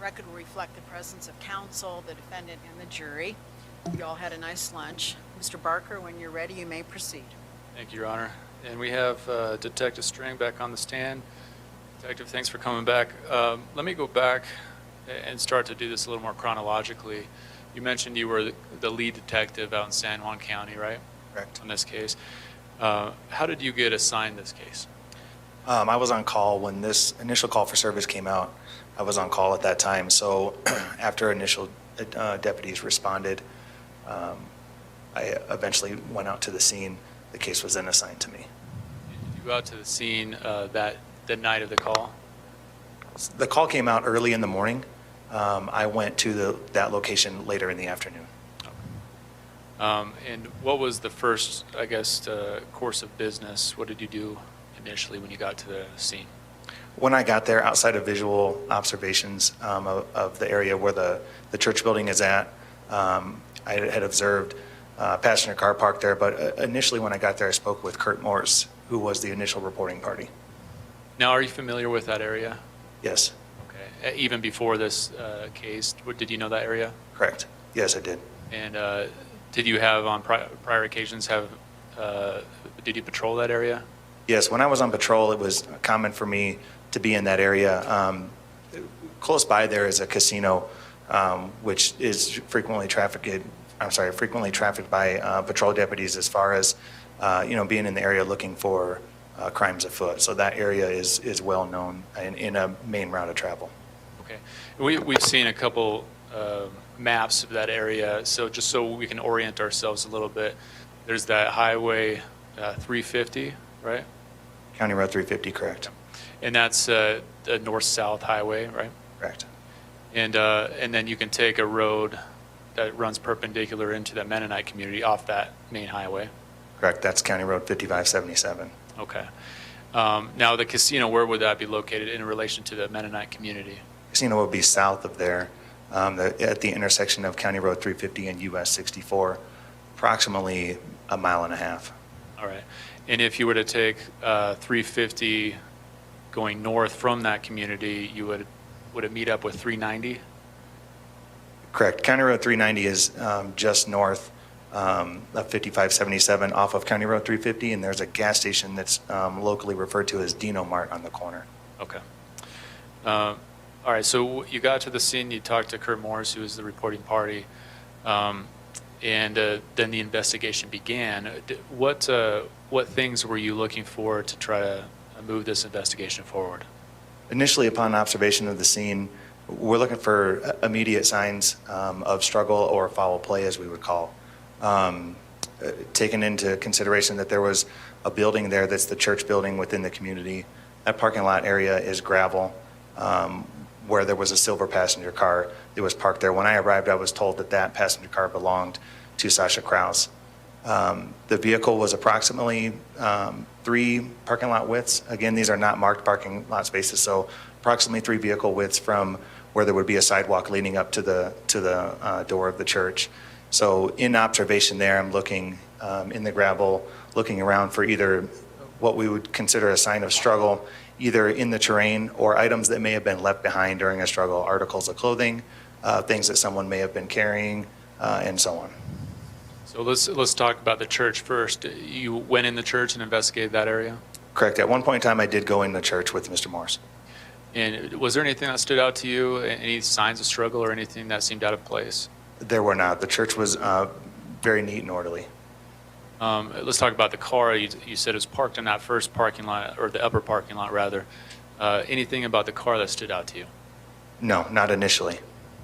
Record will reflect the presence of counsel, the defendant, and the jury. You all had a nice lunch. Mr. Barker, when you're ready, you may proceed. Thank you, Your Honor. And we have Detective Strang back on the stand. Detective, thanks for coming back. Let me go back and start to do this a little more chronologically. You mentioned you were the lead detective out in San Juan County, right? Correct. On this case. How did you get assigned this case? I was on call when this initial call for service came out. I was on call at that time. So after initial deputies responded, I eventually went out to the scene. The case was then assigned to me. Did you go out to the scene the night of the call? The call came out early in the morning. I went to that location later in the afternoon. And what was the first, I guess, course of business? What did you do initially when you got to the scene? When I got there, outside of visual observations of the area where the church building is at, I had observed a passenger car parked there, but initially when I got there, I spoke with Kurt Morse, who was the initial reporting party. Now, are you familiar with that area? Yes. Okay. Even before this case, did you know that area? Correct. Yes, I did. And did you have, on prior occasions, did you patrol that area? Yes, when I was on patrol, it was common for me to be in that area. Close by there is a casino, which is frequently trafficked by patrol deputies as far as being in the area looking for crimes afoot. So that area is well known in a main route of travel. Okay, we've seen a couple maps of that area. So just so we can orient ourselves a little bit, there's that Highway 350, right? County Road 350, correct. And that's the north-south highway, right? Correct. And then you can take a road that runs perpendicular into the Mennonite community off that main highway. Correct. That's County Road 5577. Okay. Now the casino, where would that be located in relation to the Mennonite community? Casino would be south of there, at the intersection of County Road 350 and US 64, approximately a mile and a half. All right. And if you were to take 350 going north from that community, would it meet up with 390? Correct. County Road 390 is just north of 5577 off of County Road 350, and there's a gas station that's locally referred to as Dino Mart on the corner. Okay. All right. So you got to the scene. You talked to Kurt Morris, who was the reporting party, and then the investigation began. What things were you looking for to try to move this investigation forward? Initially, upon observation of the scene, we're looking for immediate signs of struggle or foul play, as we would call. Taking into consideration that there was a building there that's the church building within the community. That parking lot area is gravel, where there was a silver passenger car that was parked there. When I arrived, I was told that that passenger car belonged to Sasha Krause. The vehicle was approximately 3 parking lot widths. Again, these are not marked parking lot spaces, so approximately 3 vehicle widths from where there would be a sidewalk leading up to the door of the church. So in observation there, I'm looking in the gravel, looking around for either what we would consider a sign of struggle, either in the terrain or items that may have been left behind during a struggle, articles of clothing, things that someone may have been carrying, and so on. So let's talk about the church first. You went in the church and investigated that area? Correct. At one point in time, I did go in the church with Mr. Morse. And was there anything that stood out to you? Any signs of struggle or anything that seemed out of place? There were not. The church was very neat and orderly. Let's talk about the car. You said it was parked in that first parking lot, or the upper parking lot, rather. Anything about the car that stood out to you? No, not initially.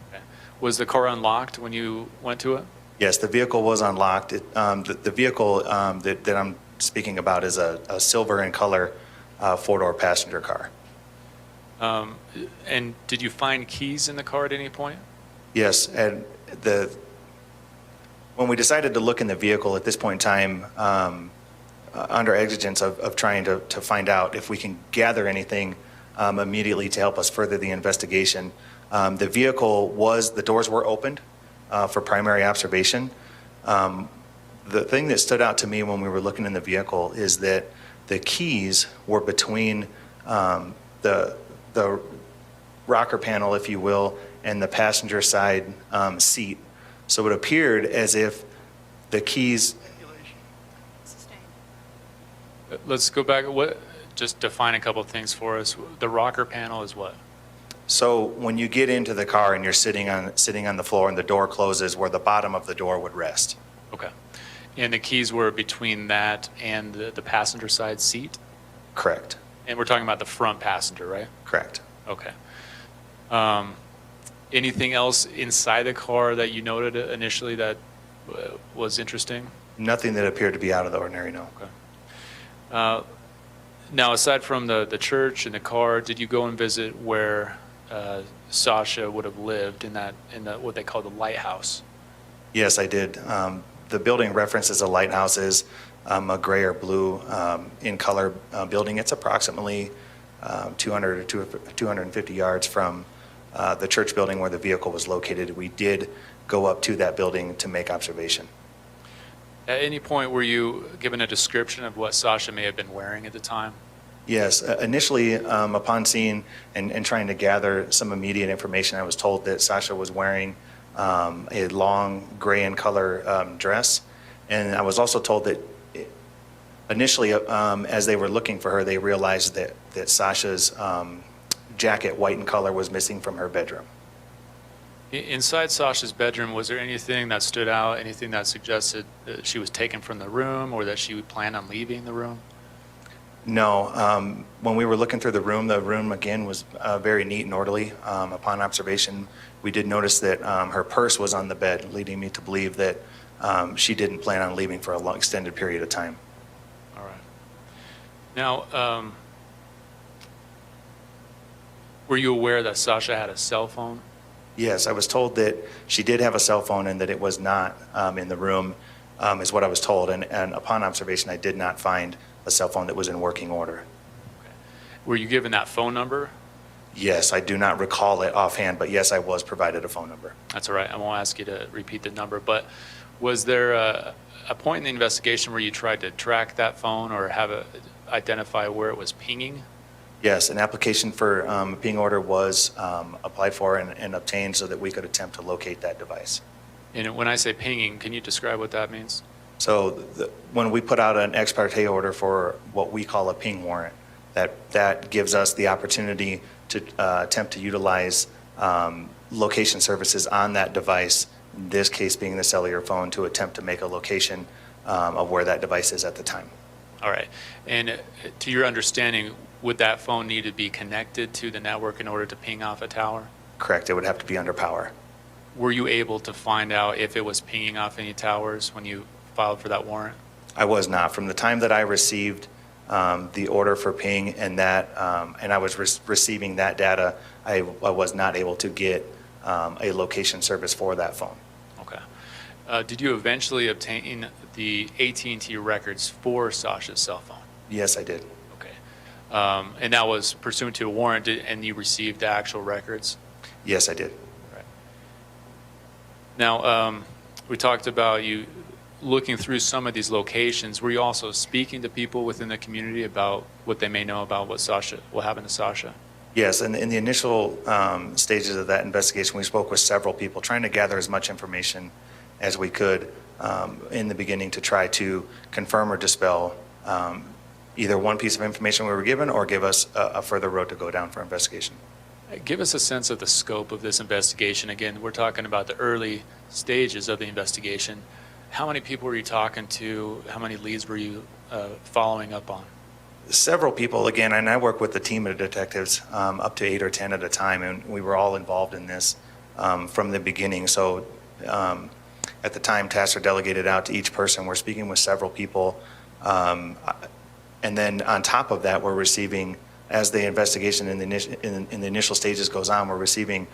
Okay. Was the car unlocked when you went to it? Yes, the vehicle was unlocked. The vehicle that I'm speaking about is a silver in color 4-door passenger car. And did you find keys in the car at any point? Yes, and when we decided to look in the vehicle at this point in time, under exigence of trying to find out if we can gather anything immediately to help us further the investigation, the the doors were opened for primary observation. The thing that stood out to me when we were looking in the vehicle is that the keys were between the rocker panel, if you will, and the passenger side seat. So it appeared as if the keys. Sustained. Let's go back. Just define a couple of things for us. The rocker panel is what? So when you get into the car and you're sitting on the floor and the door closes, where the bottom of the door would rest. Okay. And the keys were between that and the passenger side seat? Correct. And we're talking about the front passenger, right? Correct. Okay. Anything else inside the car that you noted initially that was interesting? Nothing that appeared to be out of the ordinary, no. Okay. Now, aside from the church and the car, did you go and visit where Sasha would have lived in what they call the Lighthouse? Yes, I did. The building references a lighthouse is a gray or blue in color building. It's approximately 200 to 250 yards from the church building where the vehicle was located. We did go up to that building to make observation. At any point were you given a description of what Sasha may have been wearing at the time? Yes, initially upon seeing and trying to gather some immediate information, I was told that Sasha was wearing a long gray in color dress. And I was also told that initially as they were looking for her, they realized that Sasha's jacket, white in color, was missing from her bedroom. Inside Sasha's bedroom, was there anything that stood out, anything that suggested that she was taken from the room or that she would plan on leaving the room? No. When we were looking through the room again was very neat and orderly. Upon observation, we did notice that her purse was on the bed, leading me to believe that she didn't plan on leaving for a long, extended period of time. All right. Now, were you aware that Sasha had a cell phone? Yes, I was told that she did have a cell phone and that it was not in the room, is what I was told. And upon observation, I did not find a cell phone that was in working order. Okay. Were you given that phone number? Yes, I do not recall it offhand, but yes, I was provided a phone number. That's all right. I won't ask you to repeat the number. But was there a point in the investigation where you tried to track that phone or identify where it was pinging? Yes, an application for a ping order was applied for and obtained so that we could attempt to locate that device. And when I say pinging, can you describe what that means? So when we put out an ex parte order for what we call a ping warrant, that gives us the opportunity to attempt to utilize location services on that device, in this case being the cellular phone, to attempt to make a location of where that device is at the time. All right. And to your understanding, would that phone need to be connected to the network in order to ping off a tower? Correct. It would have to be under power. Were you able to find out if it was pinging off any towers when you filed for that warrant? I was not. From the time that I received the order for ping and I was receiving that data, I was not able to get a location service for that phone. Okay. Did you eventually obtain the AT&T records for Sasha's cell phone? Yes, I did. Okay. And that was pursuant to a warrant, and you received the actual records? Yes, I did. Right. Now, we talked about you looking through some of these locations. Were you also speaking to people within the community about what they may know about what happened to Sasha? Yes, and in the initial stages of that investigation, we spoke with several people, trying to gather as much information as we could in the beginning to try to confirm or dispel either one piece of information we were given or give us a further road to go down for investigation. Give us a sense of the scope of this investigation. Again, we're talking about the early stages of the investigation. How many people were you talking to? How many leads were you following up on? Several people, again, and I work with a team of detectives, up to 8 or 10 at a time, and we were all involved in this from the beginning. So at the time, tasks are delegated out to each person. We're speaking with several people. And then on top of that, we're receiving, as the investigation in the initial stages goes on, we're receiving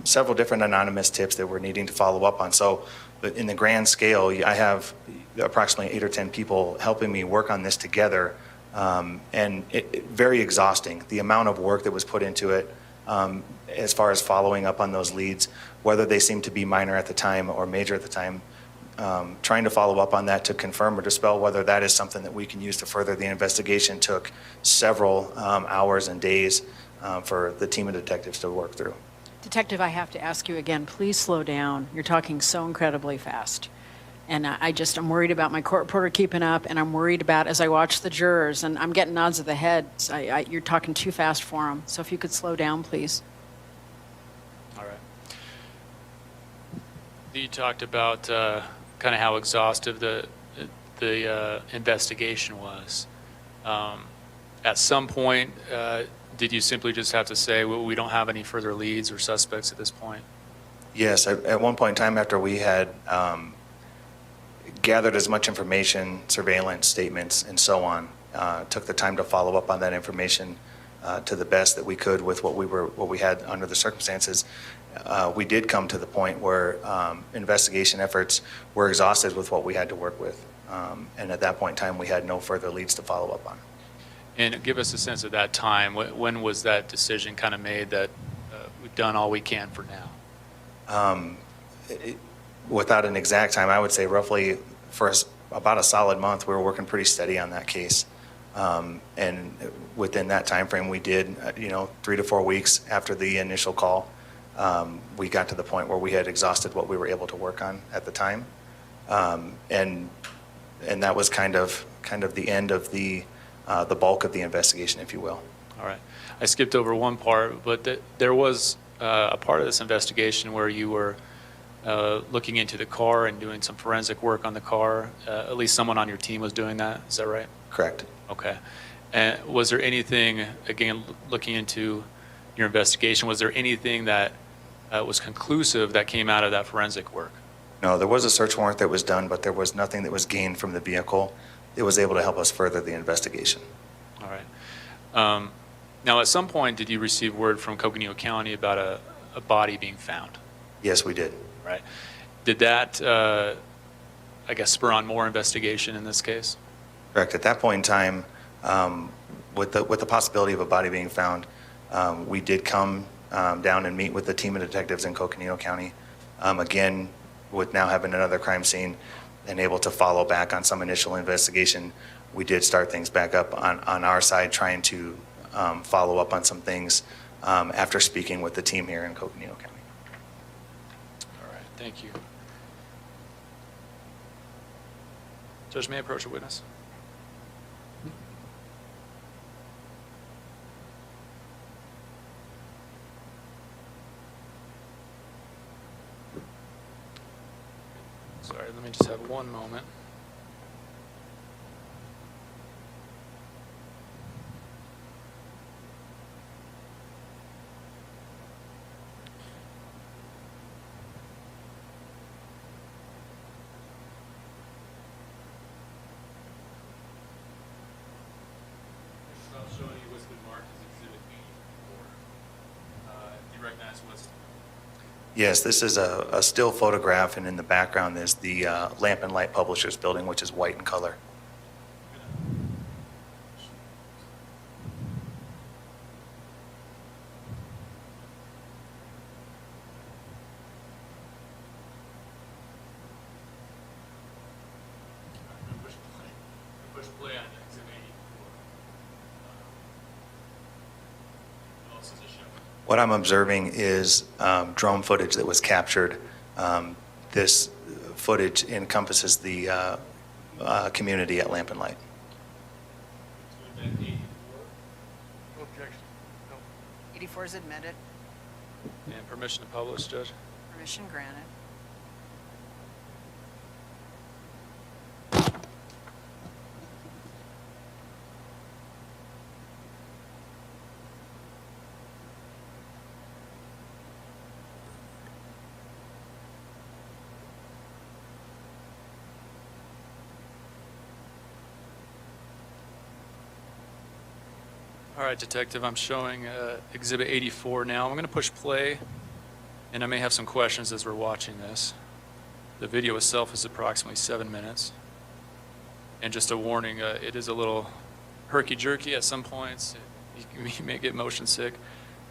several different anonymous tips that we're needing to follow up on. So but in the grand scale, I have approximately 8 or 10 people helping me work on this together, and very exhausting. The amount of work that was put into it as far as following up on those leads, whether they seem to be minor at the time or major at the time, trying to follow up on that to confirm or dispel whether that is something that we can use to further the investigation took several hours and days for the team of detectives to work through. Detective, I have to ask you again, please slow down. You're talking so incredibly fast. And I'm worried about my court reporter keeping up, and I'm worried about, as I watch the jurors, and I'm getting nods of the head, you're talking too fast for them. So if you could slow down, please. All right. You talked about kind of how exhaustive the investigation was. At some point, did you simply just have to say, well, we don't have any further leads or suspects at this point? Yes, at one point in time after we had gathered as much information, surveillance statements, and so on, took the time to follow up on that information to the best that we could with what we had under the circumstances. We did come to the point where investigation efforts were exhausted with what we had to work with. And at that point in time, we had no further leads to follow up on. And give us a sense of that time. When was that decision kind of made that we've done all we can for now? Without an exact time, I would say roughly for about a solid month, we were working pretty steady on that case. And within that time frame, we did, 3 to 4 weeks after the initial call, we got to the point where we had exhausted what we were able to work on at the time. And that was kind of the end of the bulk of the investigation, if you will. All right. I skipped over one part, but there was a part of this investigation where you were looking into the car and doing some forensic work on the car. At least someone on your team was doing that. Is that right? Correct. Okay. And was there anything, again, looking into your investigation, was there anything that was conclusive that came out of that forensic work? No, there was a search warrant that was done, but there was nothing that was gained from the vehicle that was able to help us further the investigation. All right. Now, at some point, did you receive word from Coconino County about a body being found? Yes, we did. Right. Did that, I guess, spur on more investigation in this case? Correct. At that point in time, with the possibility of a body being found, we did come down and meet with the team of detectives in Coconino County. Again, with now having another crime scene and able to follow back on some initial investigation, we did start things back up on our side, trying to follow up on some things after speaking with the team here in Coconino County. All right. Thank you. Judge, may I approach a witness? Sorry, let me just have one moment. I'll show you what's been marked as Exhibit 84. Do you recognize what's... Yes, this is a still photograph, and in the background is the Lamp and Light Publishers building, which is white in color. Push play on Exhibit 84. What else does it show? What I'm observing is drone footage that was captured. This footage encompasses the community at Lamp and Light. Exhibit 84. Objection. No. 84 is admitted. And permission to publish, Judge? Permission granted. All right, Detective, I'm showing Exhibit 84 now. I'm going to push play, and I may have some questions as we're watching this. The video itself is approximately 7 minutes. And just a warning, it is a little herky-jerky at some points. You may get motion sick,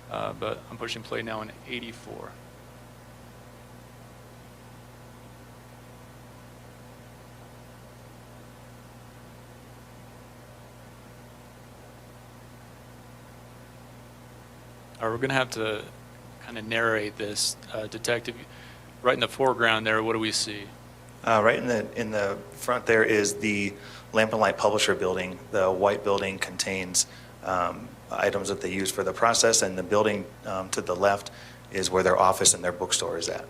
but I'm pushing play now in 84. All right, we're going to have to kind of narrate this. Detective, right in the foreground there, what do we see? Right in the front there is the Lamp and Light Publisher building. The white building contains items that they use for the process, and the building to the left is where their office and their bookstore is at.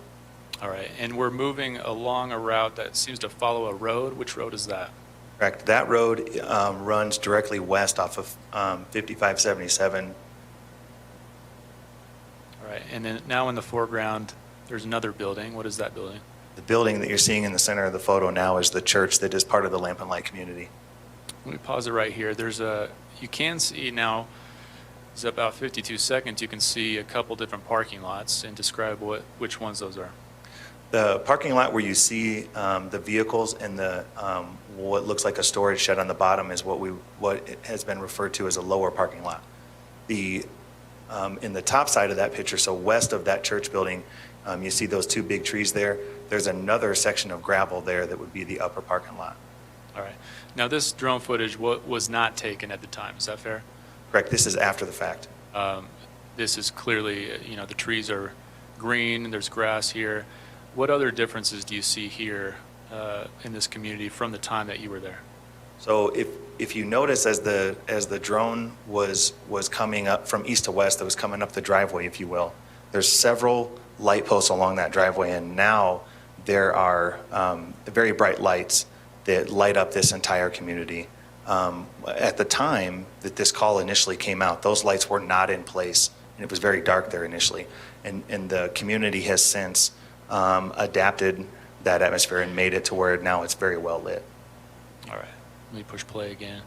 All right, and we're moving along a route that seems to follow a road. Which road is that? Correct. That road runs directly west off of 5577. All right, and then now in the foreground, there's another building. What is that building? The building that you're seeing in the center of the photo now is the church that is part of the Lamp and Light community. Let me pause it right here. You can see now, it's about 52 seconds, you can see a couple different parking lots, and describe which ones those are. The parking lot where you see the vehicles and the what looks like a storage shed on the bottom is what has been referred to as a lower parking lot. In the top side of that picture, so west of that church building, you see those two big trees there. There's another section of gravel there that would be the upper parking lot. All right. Now, this drone footage was not taken at the time. Is that fair? Correct. This is after the fact. This is clearly, the trees are green, there's grass here. What other differences do you see here in this community from the time that you were there? So if you notice as the drone was coming up from east to west, it was coming up the driveway, if you will. There's several light posts along that driveway, and now there are very bright lights that light up this entire community. At the time that this call initially came out, those lights were not in place, and it was very dark there initially. And the community has since adapted that atmosphere and made it to where now it's very well lit. All right. Let me push play again.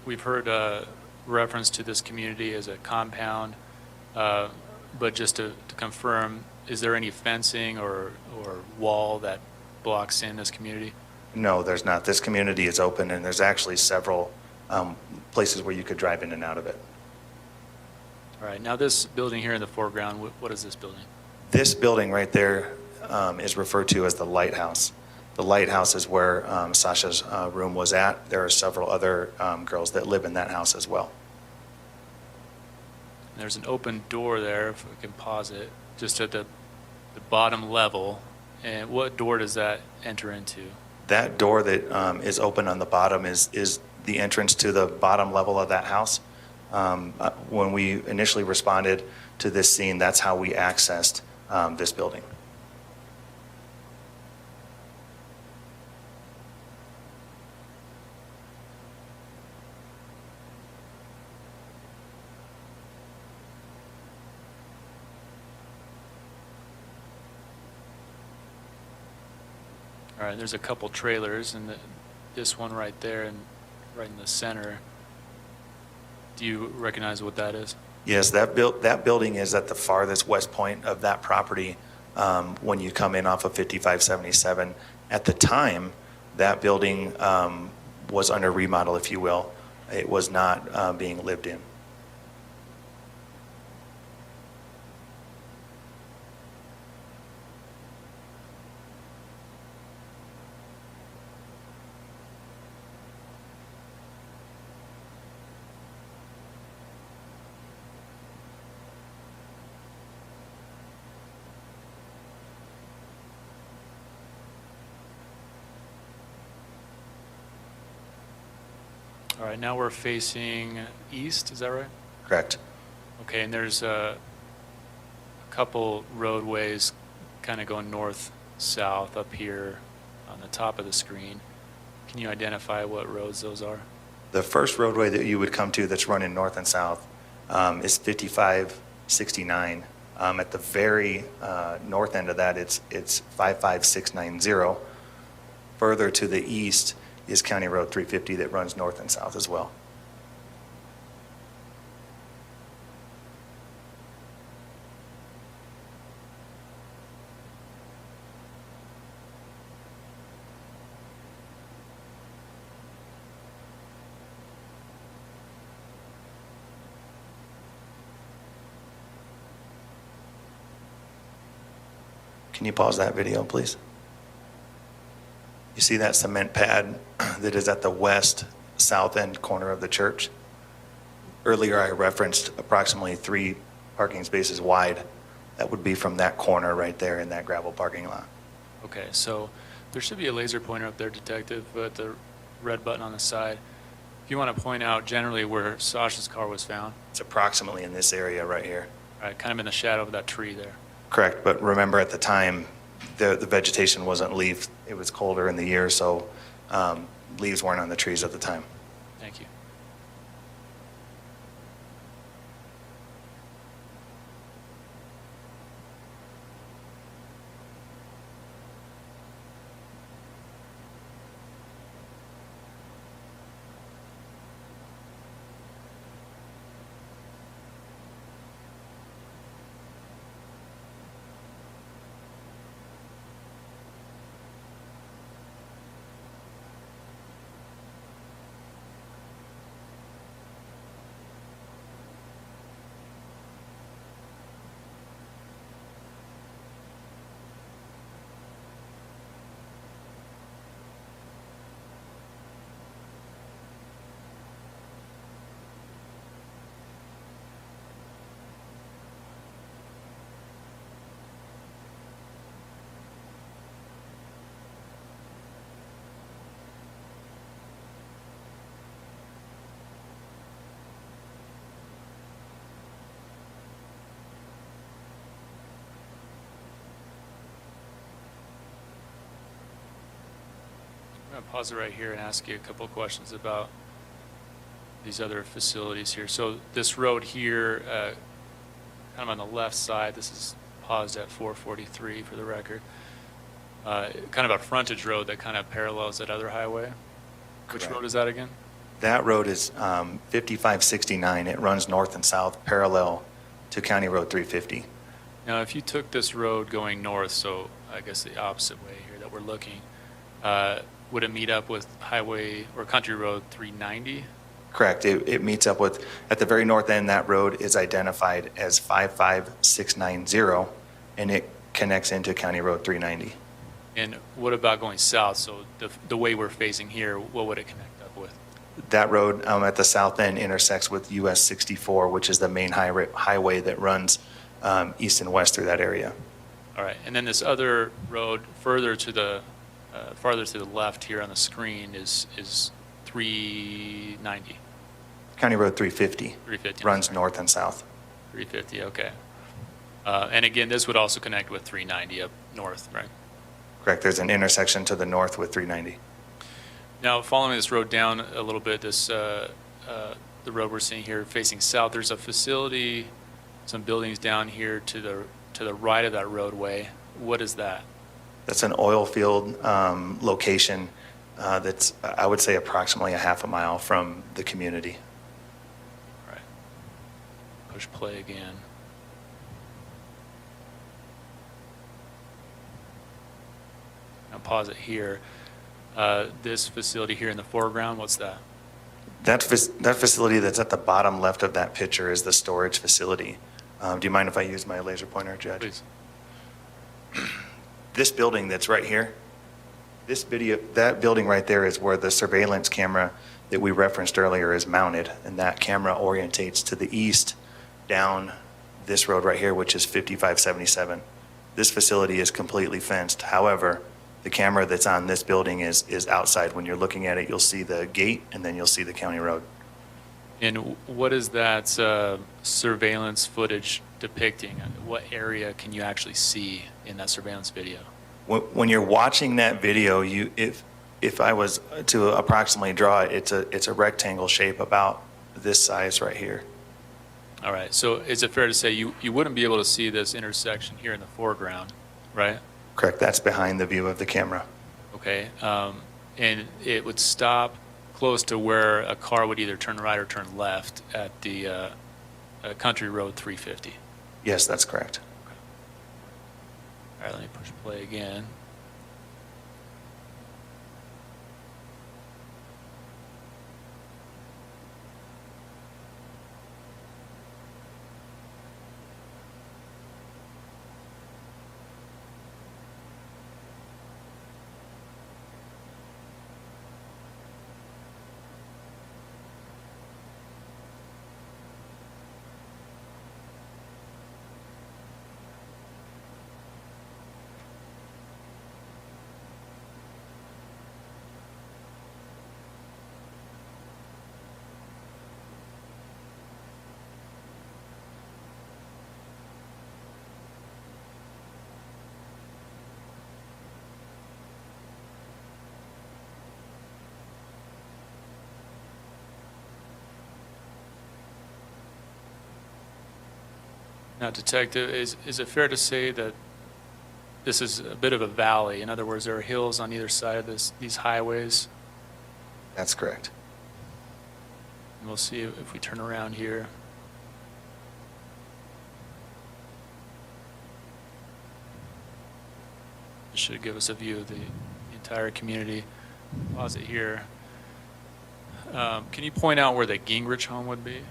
We've heard reference to this community as a compound, but just to confirm, is there any fencing or wall that blocks in this community? No, there's not. This community is open, and there's actually several places where you could drive in and out of it. All right. Now, this building here in the foreground, what is this building? This building right there is referred to as the Lighthouse. The Lighthouse is where Sasha's room was at. There are several other girls that live in that house as well. There's an open door there, if we can pause it, just at the bottom level. And what door does that enter into? That door that is open on the bottom is the entrance to the bottom level of that house. When we initially responded to this scene, that's how we accessed this building. All right, there's a couple trailers, and this one right there and right in the center. Do you recognize what that is? Yes, that building is at the farthest west point of that property when you come in off of 5577. At the time, that building was under remodel, if you will. It was not being lived in. All right, now we're facing east, is that right? Correct. Okay, and there's a couple roadways kind of going north-south up here on the top of the screen. Can you identify what roads those are? The first roadway that you would come to that's running north and south is 5569. At the very north end of that, it's 55690. Further to the east is County Road 350 that runs north and south as well. Can you pause that video, please? You see that cement pad that is at the west south end corner of the church? Earlier, I referenced approximately 3 parking spaces wide. That would be from that corner right there in that gravel parking lot. Okay, so there should be a laser pointer up there, Detective, at the red button on the side. If you want to point out generally where Sasha's car was found. It's approximately in this area right here. All right, kind of in the shadow of that tree there. Correct, but remember at the time, the vegetation wasn't leaf. It was colder in the year, so leaves weren't on the trees at the time. Thank you. I'm going to pause it right here and ask you a couple of questions about these other facilities here. So this road here, kind of on the left side, this is paused at 443 for the record, kind of a frontage road that kind of parallels that other highway. Which Correct. road is that again? That road is 5569. It runs north and south parallel to County Road 350. Now, if you took this road going north, so I guess the opposite way here that we're looking, would it meet up with highway or Country Road 390? Correct. It meets up with, at the very north end, that road is identified as 55690, and it connects into County Road 390. And what about going south? So the way we're facing here, what would it connect up with? That road at the south end intersects with US 64, which is the main highway that runs east and west through that area. All right, and then this other road farther to the left here on the screen is 390. County Road 350. 350. Runs north and south. 350, okay. And again, this would also connect with 390 up north, right? Correct. There's an intersection to the north with 390. Now, following this road down a little bit, the road we're seeing here facing south, there's a facility, some buildings down here to the right of that roadway. What is that? That's an oil field location that's, I would say, approximately a half a mile from the community. All right. Push play again. Now pause it here. This facility here in the foreground, what's that? That facility that's at the bottom left of that picture is the storage facility. Do you mind if I use my laser pointer, Judge? Please. This building that's right here, that building right there is where the surveillance camera that we referenced earlier is mounted, and that camera orientates to the east down this road right here, which is 5577. This facility is completely fenced. However, the camera that's on this building is outside. When you're looking at it, you'll see the gate, and then you'll see the county road. And what is that surveillance footage depicting? What area can you actually see in that surveillance video? When you're watching that video, if I was to approximately draw it, it's a rectangle shape about this size right here. All right. So is it fair to say you wouldn't be able to see this intersection here in the foreground, right? Correct. That's behind the view of the camera. Okay. And it would stop close to where a car would either turn right or turn left at the Country Road 350. Yes, that's correct. All right, let me push play again. Now, Detective, is it fair to say that this is a bit of a valley? In other words, there are hills on either side of these highways. That's correct. And we'll see if we turn around here. This should give us a view of the entire community. Pause it here. Can you point out where the Gingrich home would be?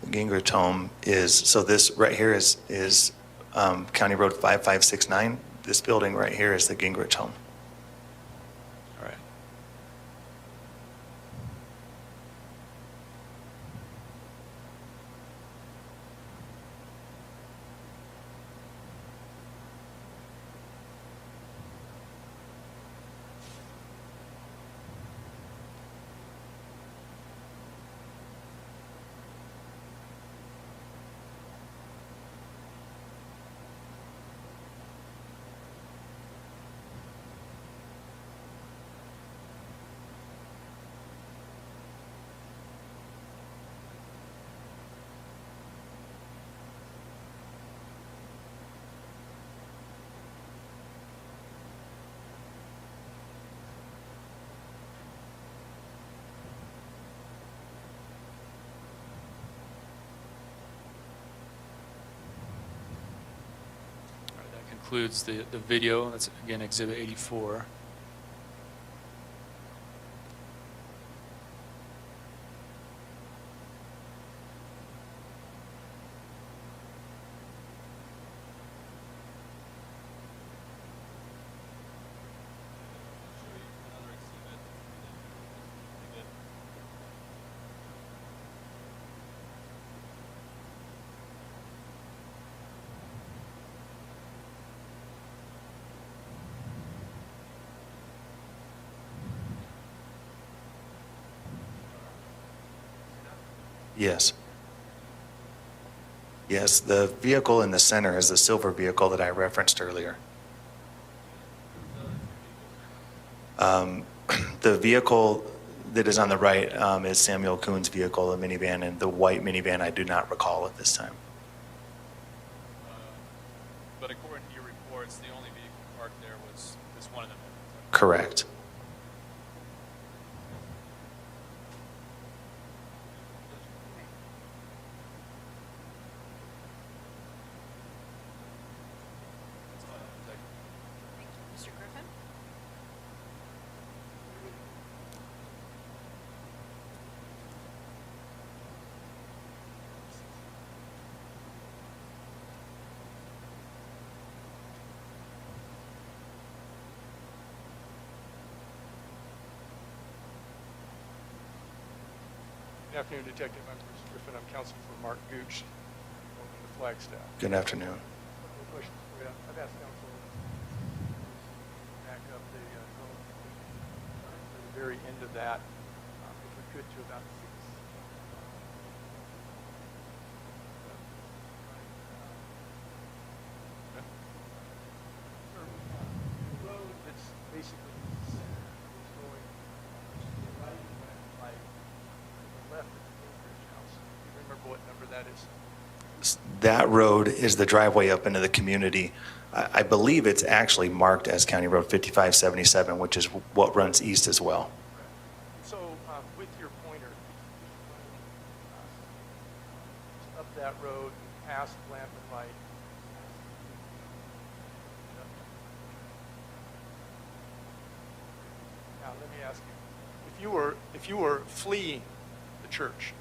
The Gingrich home is, so this right here is County Road 5569. This building right here is the Gingrich home. All right. Concludes the video. That's again Exhibit 84. Yes. Yes, the vehicle in the center is the silver vehicle that I referenced earlier. The vehicle that is on the right is Samuel Kuhn's vehicle, a minivan, and the white minivan I do not recall at this time. But according to your reports, the only vehicle parked there was this one of them. Correct. Mr. Griffin? Good afternoon, Detective. I'm Bruce Griffin. I'm counsel for Mark Gooch in the Flagstaff. Good afternoon. No questions for you. I've asked counsel to back up the zone to the very end of that, if we could, to about 6. The road that's basically is going to the right and right, to the left of the Gingrich house. Do you remember what number that is? That road is the driveway up into the community. I believe it's actually marked as County Road 5577, which is what runs east as well. So with your pointer, up that road, past Lamp and Light. Now, let me ask you, if you were fleeing the church,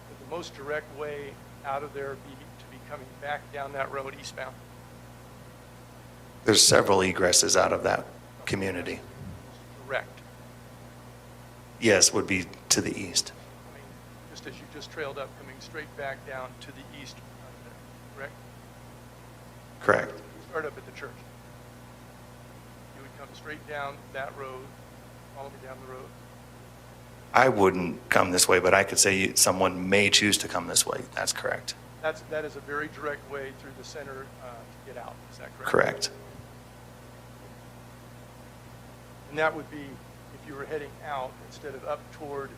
would the most direct way out of there be to be coming back down that road eastbound? There's several egresses out of that community. Direct. Yes, would be to the east. I mean, just as you just trailed up, coming straight back down to the east, correct? Correct. Start up at the church. You would come straight down that road, follow me down the road. I wouldn't come this way, but I could say someone may choose to come this way. That's correct. That is a very direct way through the center to get out. Is that correct? Correct. And that would be if you were heading out instead of up toward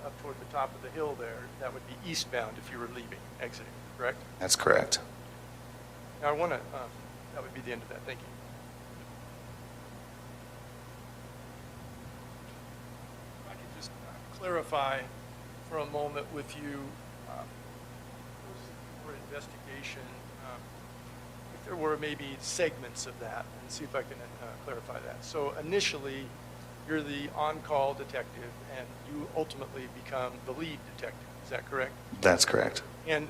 the top of the hill there. That would be eastbound if you were leaving, exiting. correct? That's correct. Now, I want to, that would be the end of that. Thank you. If I could just clarify for a moment with you, for investigation, if there were maybe segments of that, and see if I can clarify that. So initially, you're the on-call detective, and you ultimately become the lead detective. Is that correct? That's correct. And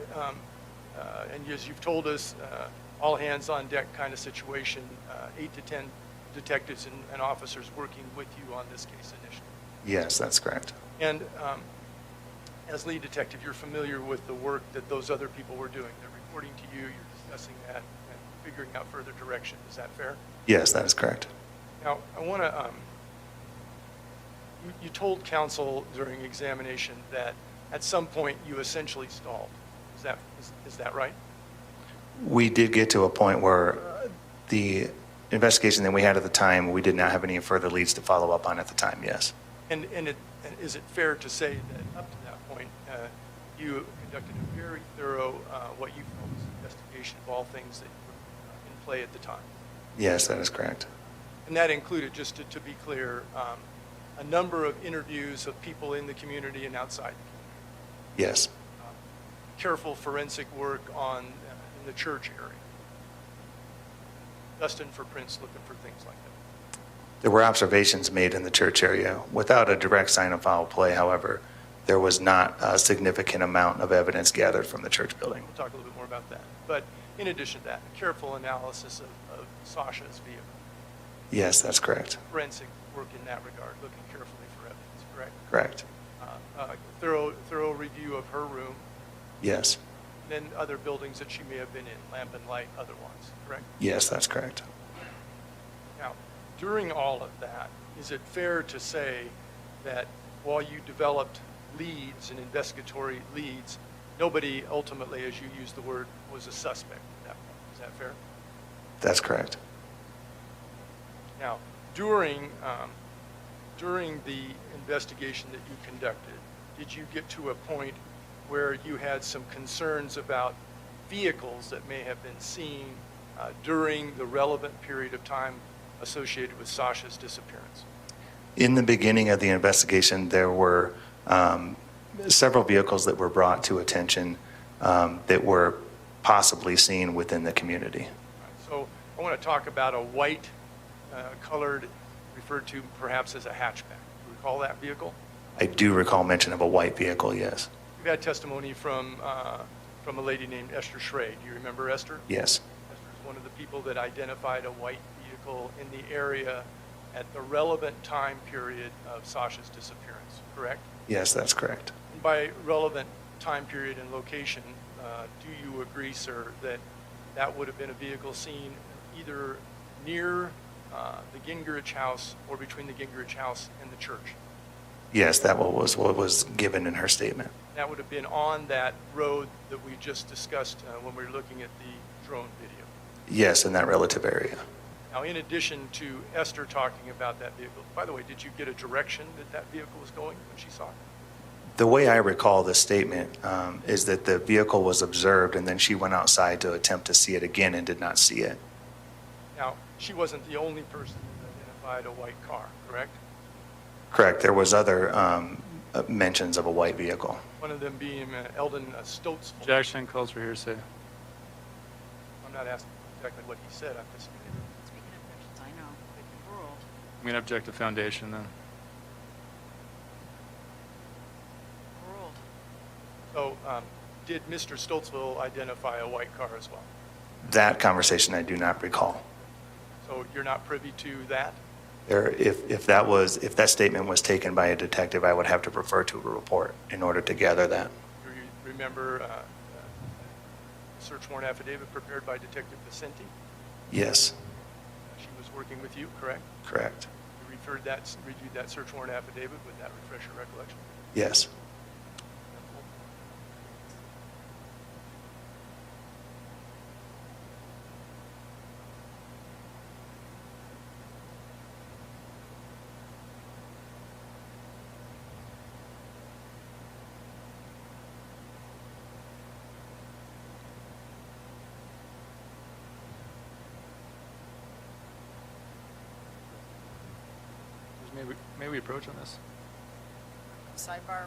as you've told us, all hands on deck kind of situation, 8 to 10 detectives and officers working with you on this case initially. Yes, that's correct. And as lead detective, you're familiar with the work that those other people were doing. They're reporting to you, you're discussing that, and figuring out further direction. Is that fair? Yes, that is correct. Now, I want to, you told counsel during examination that at some point you essentially stalled. Is that right? We did get to a point where the investigation that we had at the time, we did not have any further leads to follow up on at the time, yes. And is it fair to say that up to that point, you conducted a very thorough, what you felt was investigation of all things that were in play at the time? Yes, that is correct. And that included, just to be clear, a number of interviews of people in the community and outside the community. Yes. Careful forensic work in the church area. Dusting for prints, looking for things like that. There were observations made in the church area without a direct sign of foul play. However, there was not a significant amount of evidence gathered from the church building. We'll talk a little bit more about that. But in addition to that, careful analysis of Sasha's vehicle. Yes, that's correct. Forensic work in that regard, looking carefully for evidence, correct? Correct. Thorough review of her room, Yes. then other buildings that she may have been in, Lamp and Light, other ones, correct? Yes, that's correct. Now, during all of that, is it fair to say that while you developed leads and investigatory leads, nobody ultimately, as you used the word, was a suspect at that point? Is that fair? That's correct. Now, during the investigation that you conducted, did you get to a point where you had some concerns about vehicles that may have been seen during the relevant period of time associated with Sasha's disappearance? In the beginning of the investigation, there were several vehicles that were brought to attention that were possibly seen within the community. So I want to talk about a white colored, referred to perhaps as a hatchback. Do you recall that vehicle? I do recall mention of a white vehicle, yes. We've had testimony from a lady named Esther Schrade. Do you remember Esther? Yes. Esther is one of the people that identified a white vehicle in the area at the relevant time period of Sasha's disappearance, correct? Yes, that's correct. And by relevant time period and location, do you agree, sir, that that would have been a vehicle seen either near the Gingrich house or between the Gingrich house and the church? Yes, that was what was given in her statement. That would have been on that road that we just discussed when we were looking at the drone video. Yes, in that relative area. Now, in addition to Esther talking about that vehicle, by the way, did you get a direction that that vehicle was going when she saw it? The way I recall the statement is that the vehicle was observed and then she went outside to attempt to see it again and did not see it. Now, she wasn't the only person that identified a white car, correct? Correct. There was other mentions of a white vehicle. One of them being Eldon Stoltz. Jackson calls for hearsay. I'm not asking exactly what he said. I'm just. Speaking of objections, I know. Big world. I'm going to object to foundation then. World. So, did Mr. Stoltzville identify a white car as well? That conversation I do not recall. So you're not privy to that? If that statement was taken by a detective, I would have to refer to a report in order to gather that. Do you remember a search warrant affidavit prepared by Detective Vicente? Yes, She was working with you, correct? correct. You reviewed that search warrant affidavit with that refresher recollection? Yes. May we approach on this? Sidebar.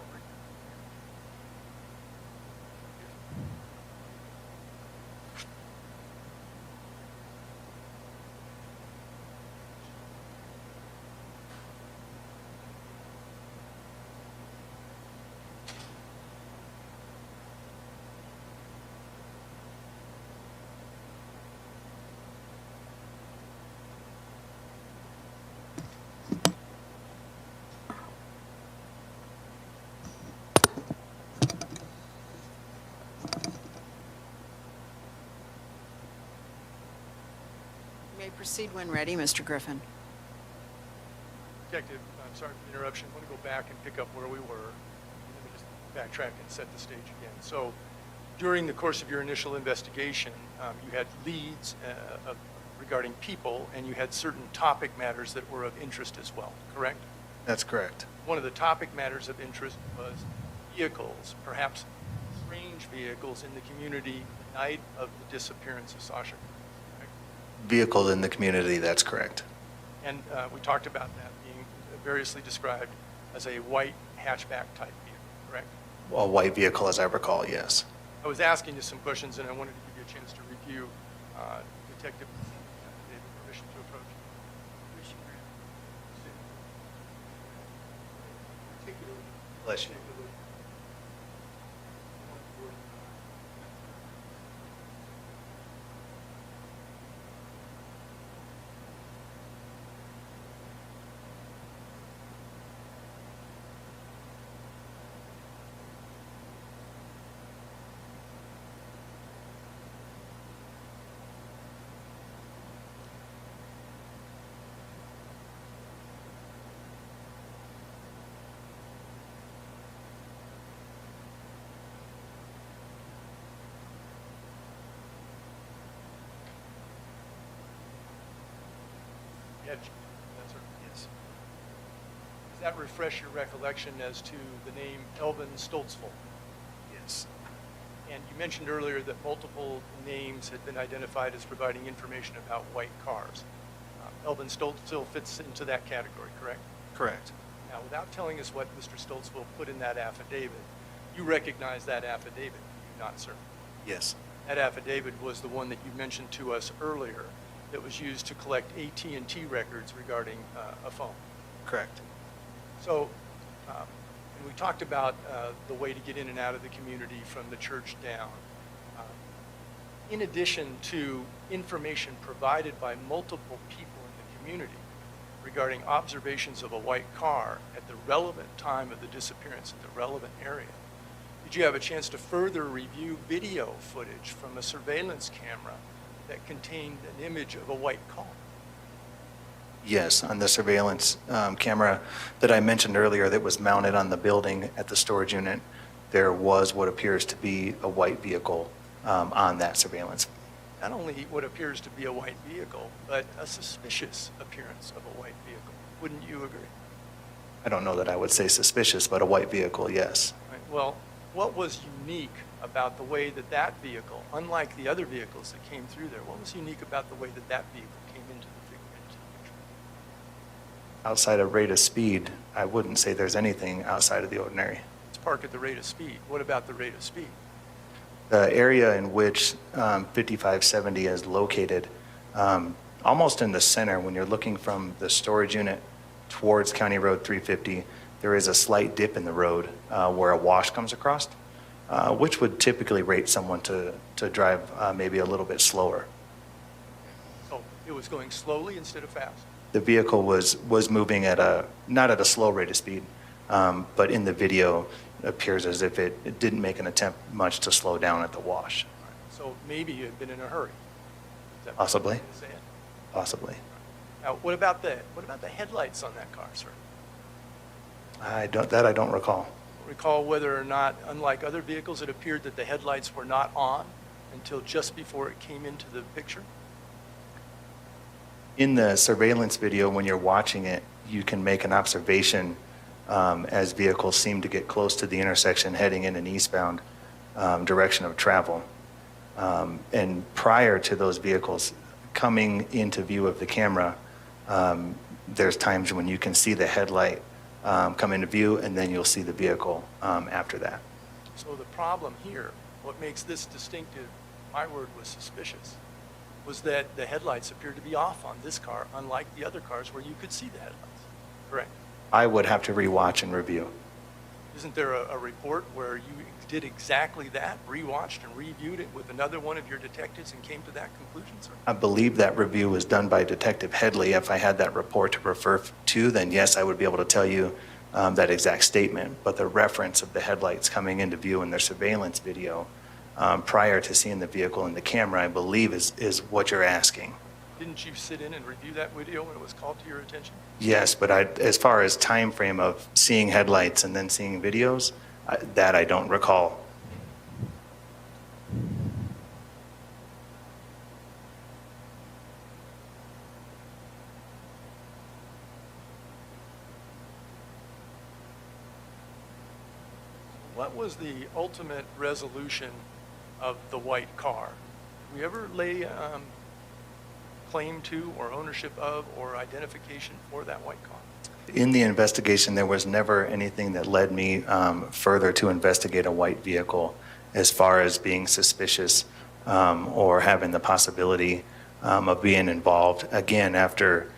You may proceed when ready, Mr. Griffin. Detective, I'm sorry for the interruption. I want to go back and pick up where we were. Let me just backtrack and set the stage again. So during the course of your initial investigation, you had leads regarding people, and you had certain topic matters that were of interest as well, correct? That's correct. One of the topic matters of interest was vehicles, perhaps strange vehicles in the community the night of the disappearance of Sasha. Correct? Vehicle in the community, that's correct. And we talked about that being variously described as a white hatchback type vehicle, correct? A white vehicle, as I recall, yes. I was asking you some questions, and I wanted to give you a chance to review Detective permission to approach. Bless you. Yes. Does that refresh your recollection as to the name Elvin Stoltzful? Yes. And you mentioned earlier that multiple names had been identified as providing information about white cars. Elvin Stoltzful fits into that category, correct? Correct. Now, without telling us what Mr. Stoltzful put in that affidavit, you recognize that affidavit, do you not, sir? Yes. That affidavit was the one that you mentioned to us earlier that was used to collect AT&T records regarding a phone. Correct. So, and we talked about the way to get in and out of the community from the church down. In addition to information provided by multiple people in the community regarding observations of a white car at the relevant time of the disappearance in the relevant area, did you have a chance to further review video footage from a surveillance camera that contained an image of a white car? Yes, on the surveillance camera that I mentioned earlier that was mounted on the building at the storage unit, there was what appears to be a white vehicle on that surveillance. Not only what appears to be a white vehicle, but a suspicious appearance of a white vehicle. Wouldn't you agree? I don't know that I would say suspicious, but a white vehicle, yes. Right. Well, what was unique about the way that that vehicle, unlike the other vehicles that came through there, what was unique about the way that that vehicle came into the picture? Outside of rate of speed, I wouldn't say there's anything outside of the ordinary. It's parked at the rate of speed. What about the rate of speed? The area in which 5570 is located, almost in the center, when you're looking from the storage unit towards County Road 350, there is a slight dip in the road where a wash comes across, which would typically rate someone to drive maybe a little bit slower. So it was going slowly instead of fast. The vehicle was moving at not at a slow rate of speed, but in the video, it appears as if it didn't make an attempt much to slow down at the wash. Right. So maybe you had been in a hurry. Is that Possibly. what you're saying? Possibly. Now, what about the headlights on that car, sir? I don't recall. Recall whether or not, unlike other vehicles, it appeared that the headlights were not on until just before it came into the picture? In the surveillance video, when you're watching it, you can make an observation as vehicles seem to get close to the intersection heading in an eastbound direction of travel. And prior to those vehicles coming into view of the camera, there's times when you can see the headlight come into view, and then you'll see the vehicle after that. So the problem here, what makes this distinctive, my word was suspicious, was that the headlights appeared to be off on this car, unlike the other cars where you could see the headlights. Correct? I would have to rewatch and review. Isn't there a report where you did exactly that, rewatched and reviewed it with another one of your detectives and came to that conclusion, sir? I believe that review was done by Detective Headley. If I had that report to refer to, then yes, I would be able to tell you that exact statement. But the reference of the headlights coming into view in their surveillance video prior to seeing the vehicle in the camera, I believe is what you're asking. Didn't you sit in and review that video when it was called to your attention? Yes, but as far as time frame of seeing headlights and then seeing videos, that I don't recall. What was the ultimate resolution of the white car? Did we ever lay claim to or ownership of or identification for that white car? In the investigation, there was never anything that led me further to investigate a white vehicle as far as being suspicious or having the possibility of being involved. Again, after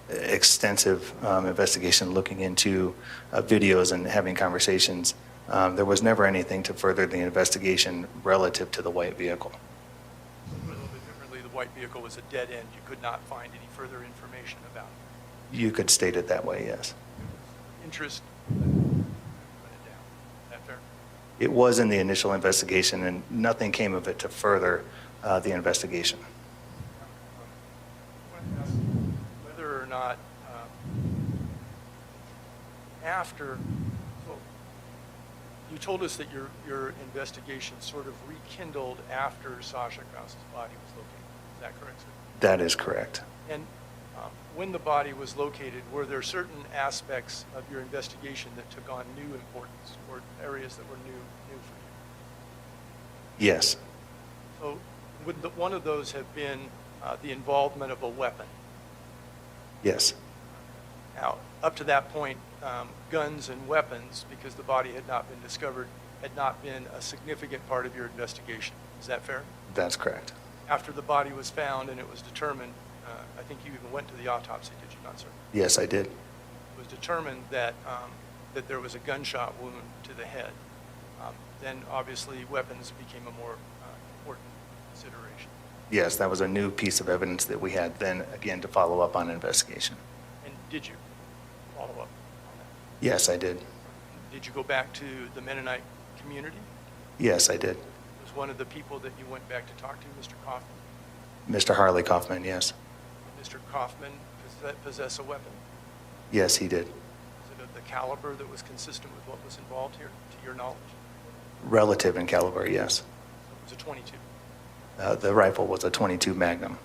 extensive investigation looking into videos and having conversations, there was never anything to further the investigation relative to the white vehicle. A little bit differently, the white vehicle was a dead end. You could not find any further information about it. You could state it that way, yes. Interest, put it down. Is that fair? It was in the initial investigation, and nothing came of it to further the investigation. I want to ask whether or not after, so you told us that your investigation sort of rekindled after Sasha Krause's body was located. Is that correct, sir? That is correct. And when the body was located, were there certain aspects of your investigation that took on new importance or areas that were new for you? Yes. So would one of those have been the involvement of a weapon? Yes. Now, up to that point, guns and weapons, because the body had not been discovered, had not been a significant part of your investigation. Is that fair? That's correct. After the body was found and it was determined, I think you even went to the autopsy, did you not, sir? Yes, I did. It was determined that, that there was a gunshot wound to the head. Then obviously weapons became a more important consideration. Yes, that was a new piece of evidence that we had then, again, to follow up on investigation. And did you follow up on that? Yes, I did. Did you go back to the Mennonite community? Yes, I did. Was one of the people that you went back to talk to Mr. Kaufman? Mr. Harley Kaufman, yes. Did Mr. Kaufman possess a weapon? Yes, he did. Was it of the caliber that was consistent with what was involved here, to your knowledge? Relative in caliber, yes. So it was a 22. The rifle was a .22 Magnum.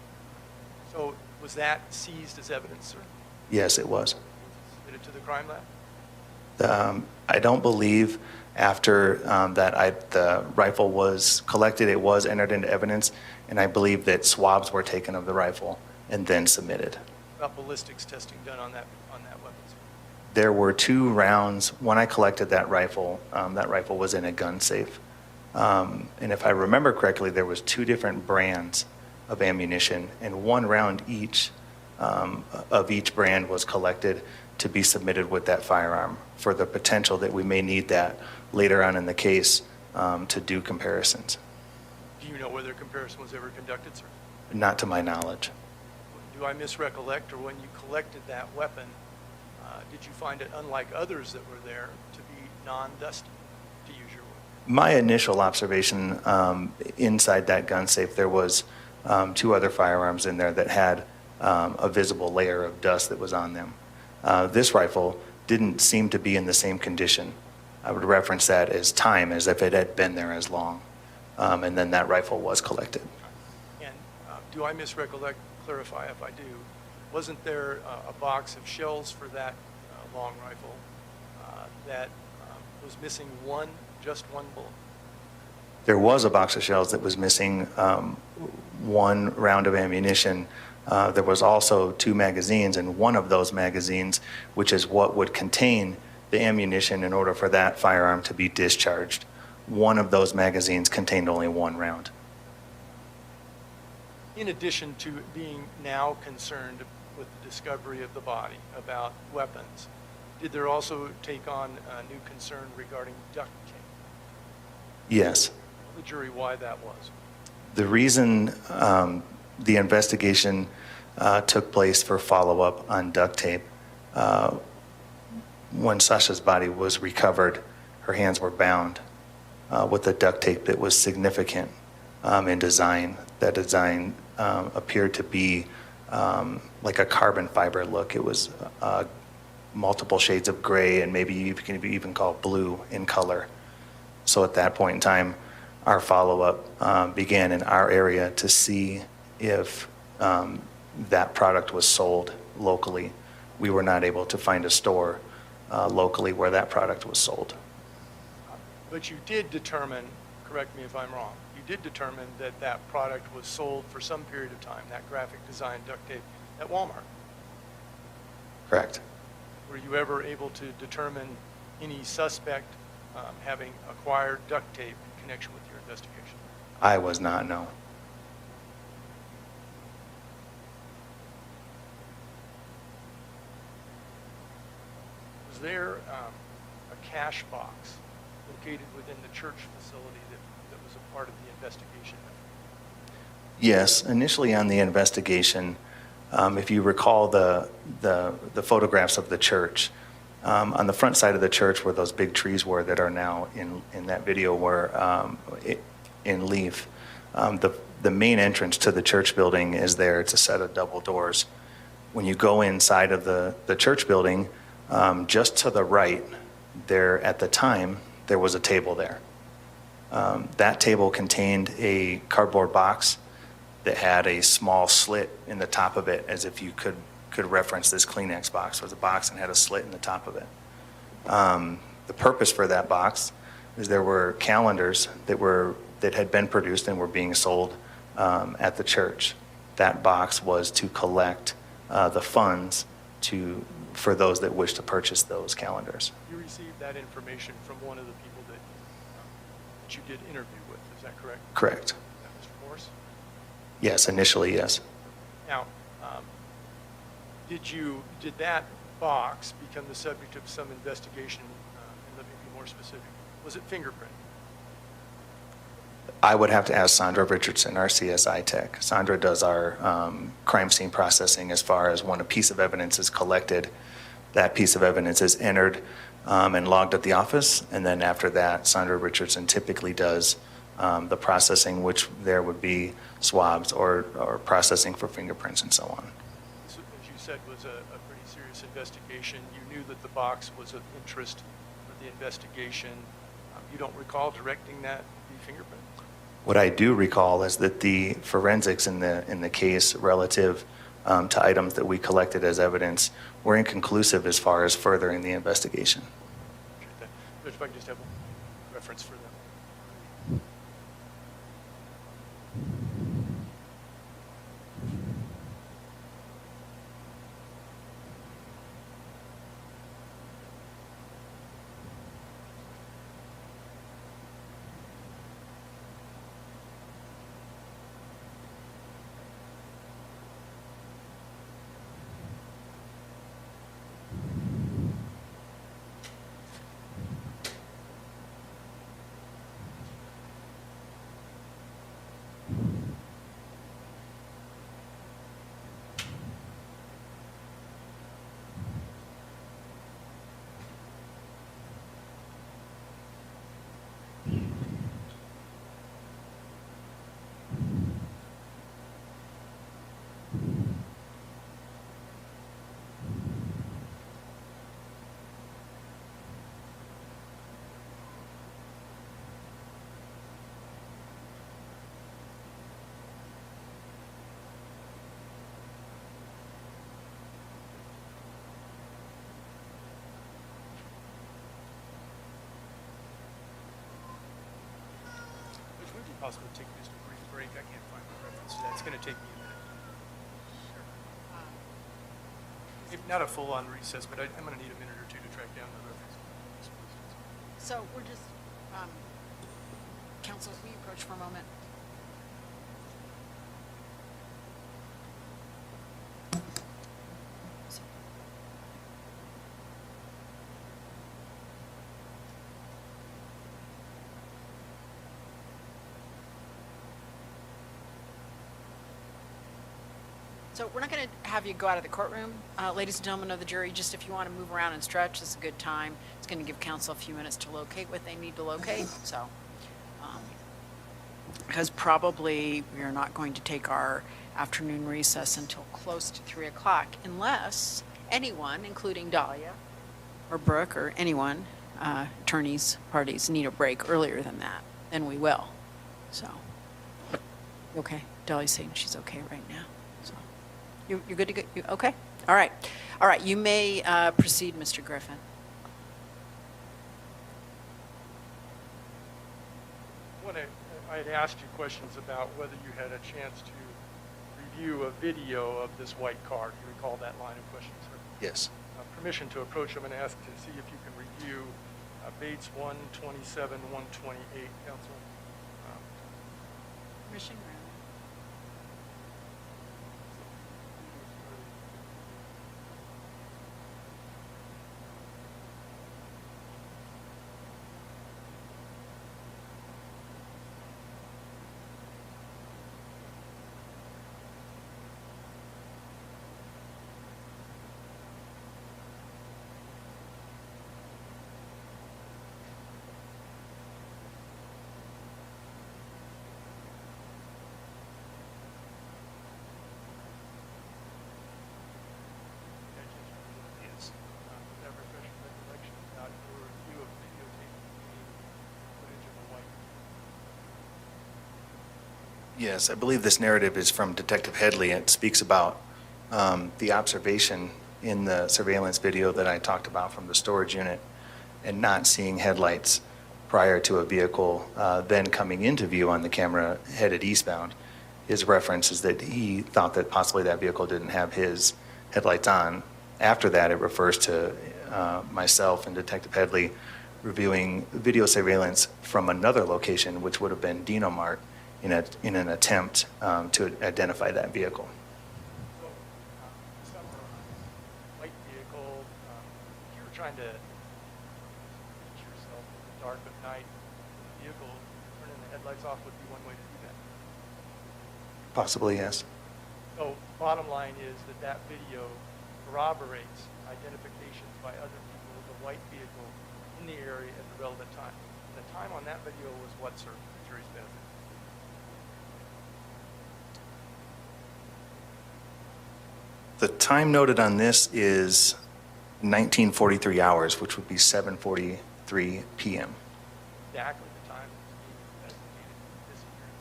So was that seized as evidence, sir? Yes, it was. Submitted to the crime lab? I don't believe after the rifle was collected, it was entered into evidence, and I believe that swabs were taken of the rifle and then submitted. About ballistics testing done on that weapon, sir? There were 2 rounds. When I collected that rifle was in a gun safe. And if I remember correctly, there was 2 different brands of ammunition, and 1 round each of each brand was collected to be submitted with that firearm for the potential that we may need that later on in the case to do comparisons. Do you know whether a comparison was ever conducted, sir? Not to my knowledge. Do I misrecollect, or when you collected that weapon, did you find it, unlike others that were there, to be non-dusty, to use your word? My initial observation inside that gun safe, there was 2 other firearms in there that had a visible layer of dust that was on them. This rifle didn't seem to be in the same condition. I would reference that as time, as if it had been there as long. And then that rifle was collected. And do I misrecollect, clarify if I do, wasn't there a box of shells for that long rifle that was missing just one bullet? There was a box of shells that was missing 1 round of ammunition, There was also 2 magazines, and one of those magazines, which is what would contain the ammunition in order for that firearm to be discharged, one of those magazines contained only 1 round. In addition to being now concerned with the discovery of the body about weapons, did there also take on a new concern regarding duct tape? Yes. Tell the jury why that was. The reason the investigation took place for follow-up on duct tape, when Sasha's body was recovered, her hands were bound with a duct tape that was significant in design. That design appeared to be like a carbon fiber look. It was multiple shades of gray, and maybe you can even call it blue in color. So at that point in time, our follow-up began in our area to see if that product was sold locally. We were not able to find a store locally where that product was sold. But you did determine, correct me if I'm wrong, you did determine that that product was sold for some period of time, that graphic design duct tape, at Walmart. Correct. Were you ever able to determine any suspect having acquired duct tape in connection with your investigation? I was not, no. Was there a cash box located within the church facility that was a part of the investigation? Yes, initially on the investigation, if you recall the photographs of the church, on the front side of the church where those big trees were that are now in that video were in leaf, the main entrance to the church building is there. It's a set of double doors. When you go inside of the church building, just to the right, there at the time, there was a table there. That table contained a cardboard box that had a small slit in the top of it, as if you could reference this Kleenex box. It was a box and had a slit in the top of it. The purpose for that box is there were calendars that had been produced and were being sold at the church. That box was to collect the funds for those that wish to purchase those calendars. You received that information from one of the people that you did interview with, is that correct? Correct. Is that Mr. Morse? Yes, initially, yes. Now, did that box become the subject of some investigation? And let me be more specific. Was it fingerprint? I would have to ask Sandra Richardson, our CSI tech. Sandra does our crime scene processing as far as when a piece of evidence is collected, that piece of evidence is entered and logged at the office, and then after that, Sandra Richardson typically does the processing, which there would be swabs or processing for fingerprints and so on. This, as you said, was a pretty serious investigation. You knew that the box was of interest for the investigation. You don't recall directing that the fingerprint? What I do recall is that the forensics in the case relative to items that we collected as evidence were inconclusive as far as furthering the investigation. Appreciate that. Judge, if I can just have a reference for them. Would it be possible to take just a brief break? I can't find the reference to that. It's going to take me a minute. Not a full-on recess, but I'm going to need a minute or two to track down the reference. So we're just, counsel, will you approach for a moment? So we're not going to have you go out of the courtroom. Ladies and gentlemen of the jury, just if you want to move around and stretch, this is a good time. It's going to give counsel a few minutes to locate what they need to locate. So, because probably we are not going to take our afternoon recess until close to 3 o'clock, unless anyone, including Dahlia or Brooke or anyone, attorneys, parties, need a break earlier than that, then we will. So, okay, Dahlia's saying she's okay right now. So, you're good to go? You, okay? All right. All right, you may proceed, Mr. Griffin. I had asked you questions about whether you had a chance to review a video of this white car. Do you recall that line of questions, sir? Yes. Permission to approach, I'm going to ask to see if you can review Bates 127, 128, counsel. Permission granted. Yes, I believe this narrative is from Detective Headley. It speaks about the observation in the surveillance video that I talked about from the storage unit and not seeing headlights prior to a vehicle then coming into view on the camera headed eastbound. His reference is that he thought that possibly that vehicle didn't have his headlights on. After that, it refers to myself and Detective Headley reviewing video surveillance from another location, which would have been Dino Mart, in an attempt to identify that vehicle. So, white vehicle, if you were trying to picture yourself in the dark of night, the vehicle, turning the headlights off would be one way to do that. Possibly, yes. So, bottom line is that video corroborates identifications by other people of the white vehicle in the area at the relevant time. And the time on that video was what, sir? The jury's benefit. The time noted on this is 1943 hours, which would be 7:43 p.m. Exactly the time that's needed for disappearance.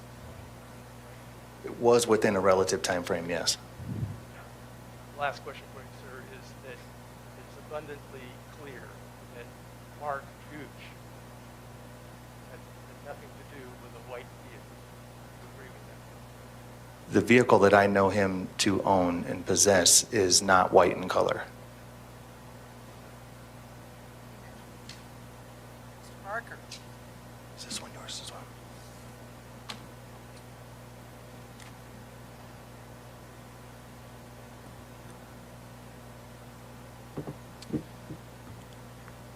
It was within a relative time frame, yes. Last question for you, sir, is that it's abundantly clear that Mark Gooch had nothing to do with a white vehicle. Do you agree with that? The vehicle that I know him to own and possess is not white in color. Mr. Parker. Is this one yours as well?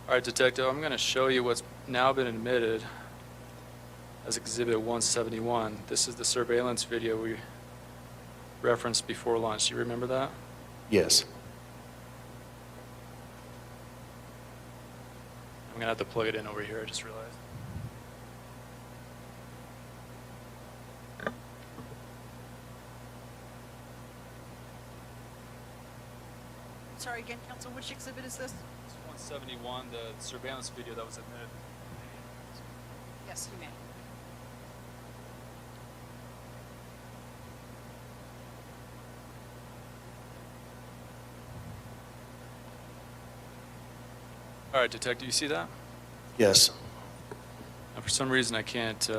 All right, Detective, I'm going to show you what's now been admitted as Exhibit 171. This is the surveillance video we referenced before lunch. Do you remember that? Yes. I'm going to have to plug it in over here, I just realized. Sorry again, counsel, which exhibit is this? It's 171, the surveillance video that was admitted. Yes, you may. All right, Detective, you see that? Yes. Now, for some reason, I can't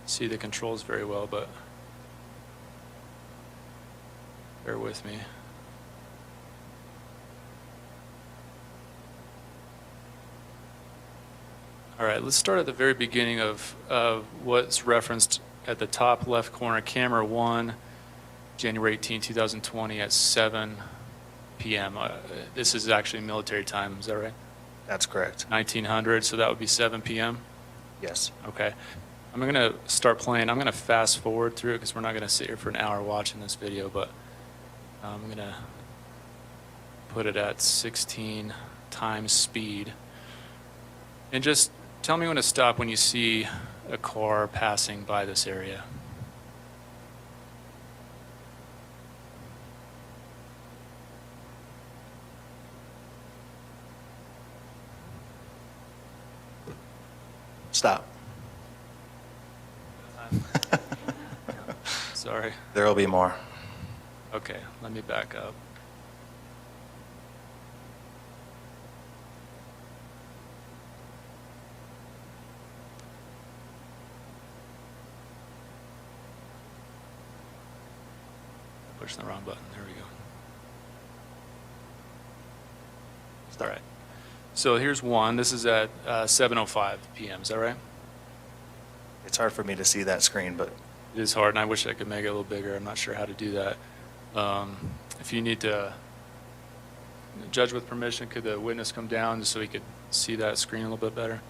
see the controls very well, but bear with me. All right, let's start at the very beginning of what's referenced at the top left corner, camera 1, January 18, 2020 at 7 p.m. This is actually military time, is that right? That's correct. 1900, so that would be 7 p.m.? Yes. Okay. I'm going to start playing. I'm going to fast forward through it because we're not going to sit here for an hour watching this video, but I'm going to put it at 16 times speed. And just tell me when to stop when you see a car passing by this area. Stop. Sorry. There will be more. Okay, let me back up. Push the wrong button. There we go. All right. So here's one. This is at 7:05 p.m. Is that right? It's hard for me to see that screen, but It is hard, and I wish I could make it a little bigger. I'm not sure how to do that. If you need to judge with permission, could the witness come down just so he could see that screen a little bit better?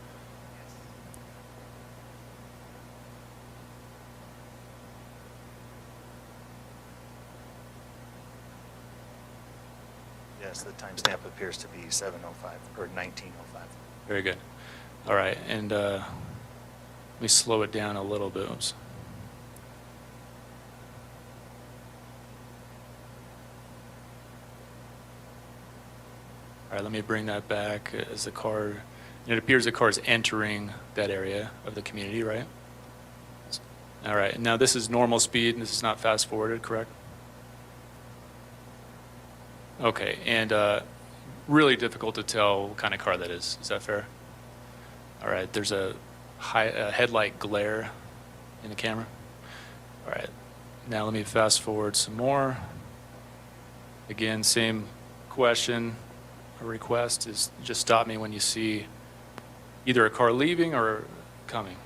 yes, the timestamp appears to be 7:05 or 19:05. Very good. All right, and let me slow it down a little bit. Oops. All right, let me bring that back as the car, and it appears the car is entering that area of the community, right? All right, now this is normal speed, and this is not fast forwarded, correct? Okay, and really difficult to tell what kind of car that is. Is that fair? All right, there's a headlight glare in the camera. All right, now let me fast forward some more. Again, same question or request is just stop me when you see either a car leaving or coming.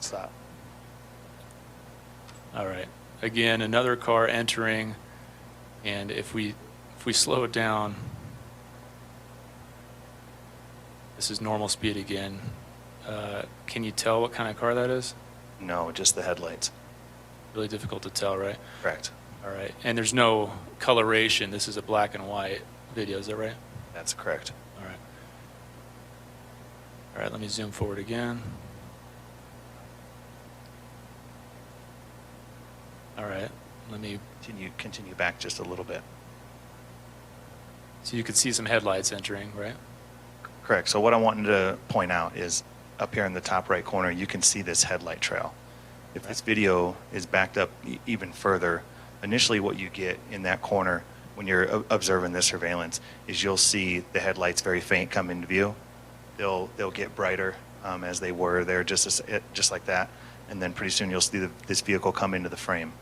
Stop. All right. Again, another car entering, and if we slow it down, this is normal speed again. Can you tell what kind of car that is? No, just the headlights. Really difficult to tell, right? Correct. All right. And there's no coloration. This is a black and white video. Is that right? That's correct. All right. All right. Let me zoom forward again. All right. Let me. Continue back just a little bit. So you can see some headlights entering, right? Correct. So what I wanted to point out is up here in the top right corner, you can see this headlight trail. If this video is backed up even further, initially what you get in that corner when you're observing the surveillance is you'll see the headlights very faint come into view. They'll get brighter as they were there, just like that, and then pretty soon you'll see this vehicle come into the frame.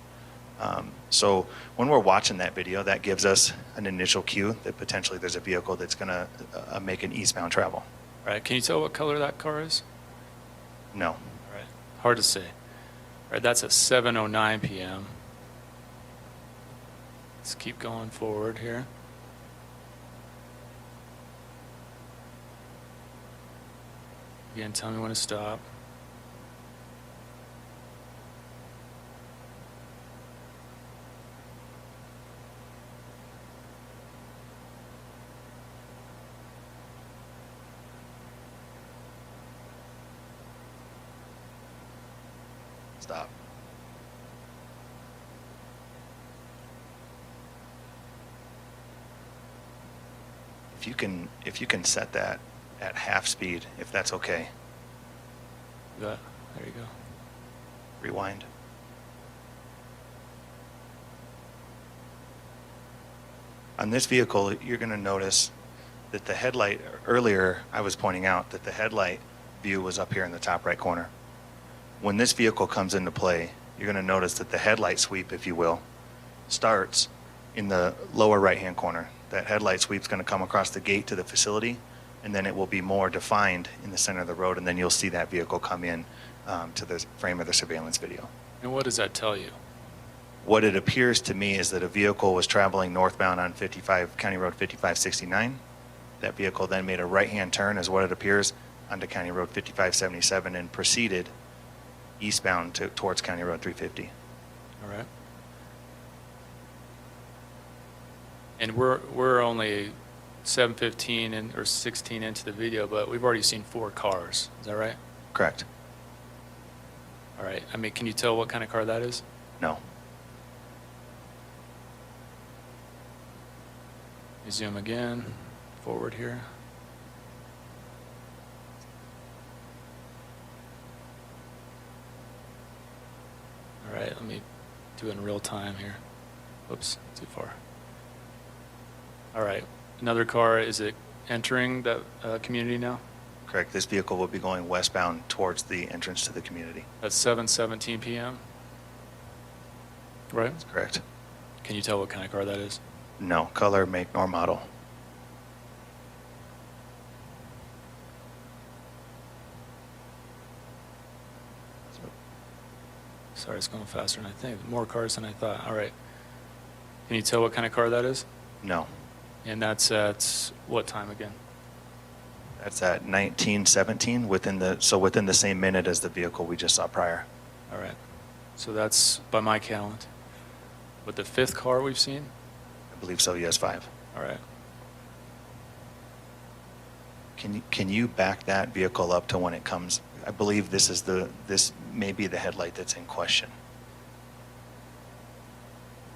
So when we're watching that video, that gives us an initial cue that potentially there's a vehicle that's going to make an eastbound travel. All right. Can you tell what color that car is? No. All right. Hard to say. All right. That's at 7:09 p.m. Let's keep going forward here. Again, tell me when to stop. Stop. If you can set that at half speed, if that's okay. There you go. Rewind. On this vehicle, you're going to notice that the headlight, earlier I was pointing out that the headlight view was up here in the top right corner. When this vehicle comes into play, you're going to notice that the headlight sweep, if you will, starts in the lower right-hand corner. That headlight sweep's going to come across the gate to the facility, and then it will be more defined in the center of the road, and then you'll see that vehicle come in to the frame of the surveillance video. And what does that tell you? What it appears to me is that a vehicle was traveling northbound on County Road 5569. That vehicle then made a right-hand turn, is what it appears, onto County Road 5577 and proceeded eastbound towards County Road 350. All right. And we're only 7:15 or 16 into the video, but we've already seen 4 cars. Is that right? Correct. All right. I mean, can you tell what kind of car that is? No. You zoom again, forward here. All right, let me do it in real time here. Oops, too far. All right, another car, is it entering the community now? Correct. This vehicle will be going westbound towards the entrance to the community. That's 7:17 p.m., right? That's correct. Can you tell what kind of car that is? No. Color, make, nor model. Sorry, it's going faster than I think. More cars than I thought. All right. Can you tell what kind of car that is? No. And that's at what time again? That's at 1917, within the same minute as the vehicle we just saw prior. All right. So that's by my count. But the 5th car we've seen? I believe so, yes, 5. All right. Can you back that vehicle up to when it comes? I believe this may be the headlight that's in question.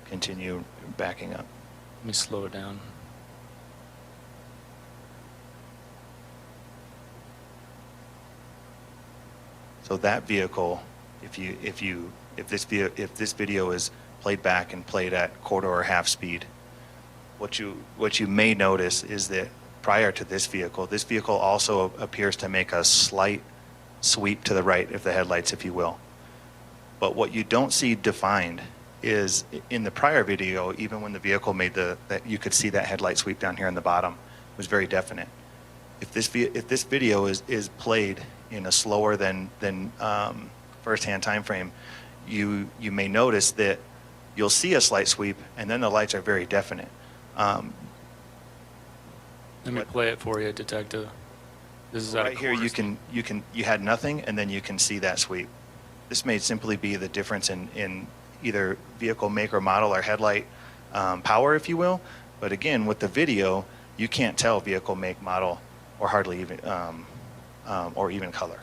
Continue backing up. Let me slow it down. So that vehicle, if this video is played back and played at quarter or half speed, what you may notice is that prior to this vehicle also appears to make a slight sweep to the right of the headlights, if you will. But what you don't see defined is in the prior video, even when the vehicle made that you could see that headlight sweep down here in the bottom, was very definite. If this video is played in a slower than first-hand time frame, you may notice that you'll see a slight sweep, and then the lights are very definite. Let me play it for you, Detective. This is Right here, you had nothing, and then you can see that sweep. This may simply be the difference in either vehicle make or model or headlight power, if you will. But again, with the video, you can't tell vehicle make, model, or hardly even or even color.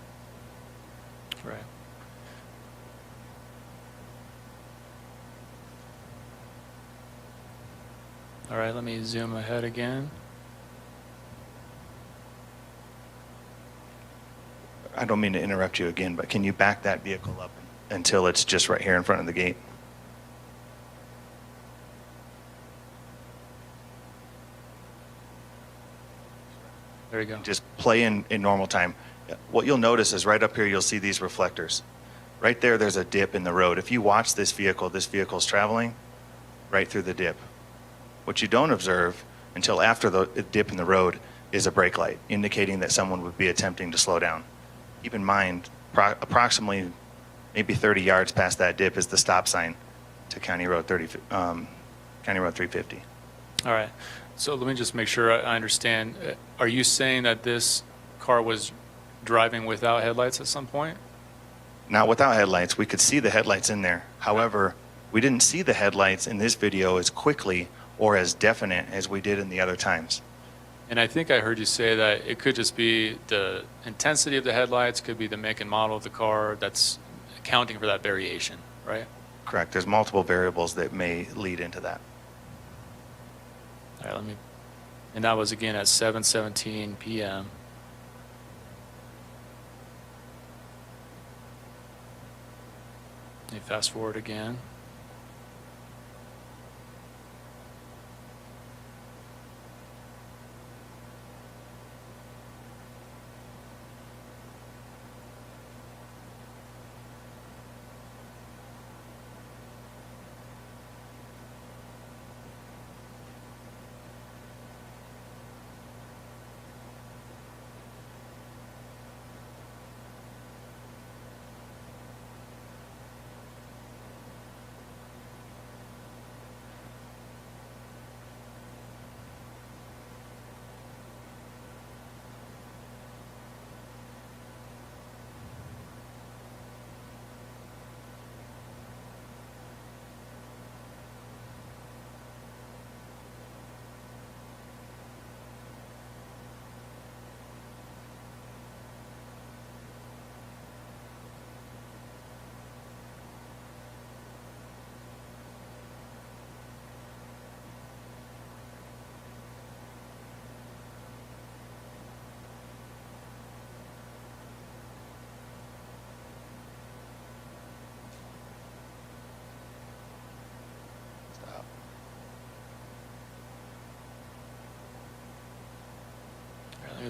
Right. All right, let me zoom ahead again. I don't mean to interrupt you again, but can you back that vehicle up until it's just right here in front of the gate? There you go. Just play in normal time. What you'll notice is right up here, you'll see these reflectors. Right there, there's a dip in the road. If you watch this vehicle's traveling right through the dip. What you don't observe until after the dip in the road is a brake light, indicating that someone would be attempting to slow down. Keep in mind, approximately maybe 30 yards past that dip is the stop sign to County Road 350. All right. So let me just make sure I understand. Are you saying that this car was driving without headlights at some point? Not without headlights. We could see the headlights in there. However, we didn't see the headlights in this video as quickly or as definite as we did in the other times. And I think I heard you say that it could just be the intensity of the headlights, could be the make and model of the car that's accounting for that variation, right? Correct. There's multiple variables that may lead into that. All right, and that was again at 7:17 p.m. Let me fast forward again.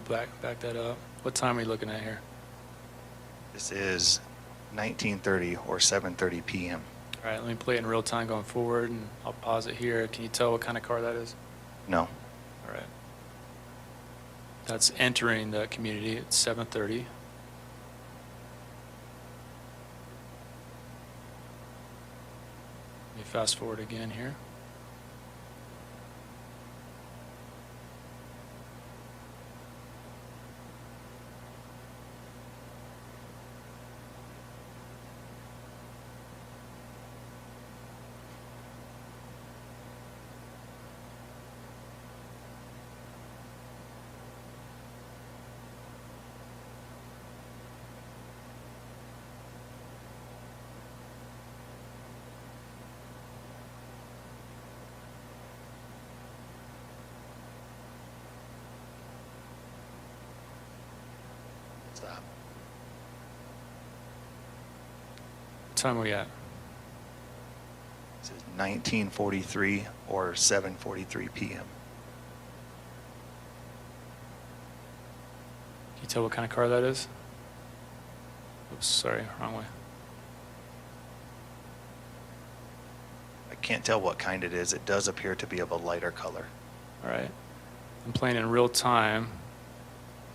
back that up. What time are you looking at here? This is 19:30 or 7:30 p.m. All right, let me play it in real time going forward, and I'll pause it here. Can you tell what kind of car that is? No. All right. That's entering the community at 7:30. Let me fast forward again here. Stop. What time are we at? This is 19:43 or 7:43 p.m. Can you tell what kind of car that is? Oops, sorry, wrong way. I can't tell what kind it is. It does appear to be of a lighter color. All right. I'm playing in real time.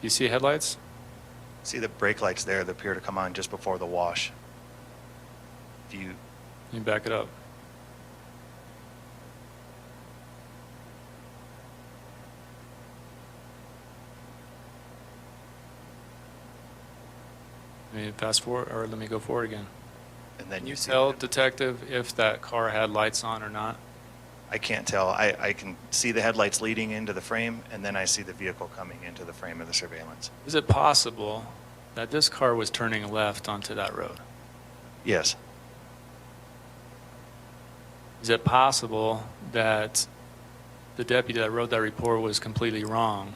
You see headlights? See the brake lights there that appear to come on just before the wash. If you Let me back it up. Let me fast forward, or let me go forward again. and then Can you you see tell, the- detective, if that car had lights on or not? I can't tell. I can see the headlights leading into the frame, and then I see the vehicle coming into the frame of the surveillance. Is it possible that this car was turning left onto that road? Yes. Is it possible that the deputy that wrote that report was completely wrong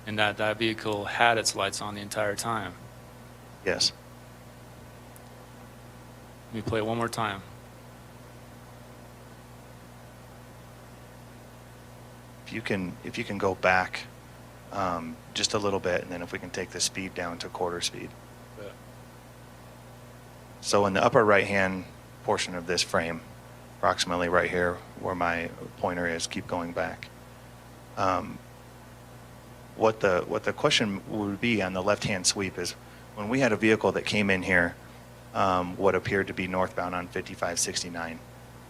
and that that vehicle had its lights on the entire time? Yes. Let me play it one more time. If you can go back just a little bit, and then if we can take the speed down to quarter speed. So in the upper right-hand portion of this frame, approximately right here where my pointer is, keep going back. What the question would be on the left-hand sweep is, when we had a vehicle that came in here, what appeared to be northbound on 5569,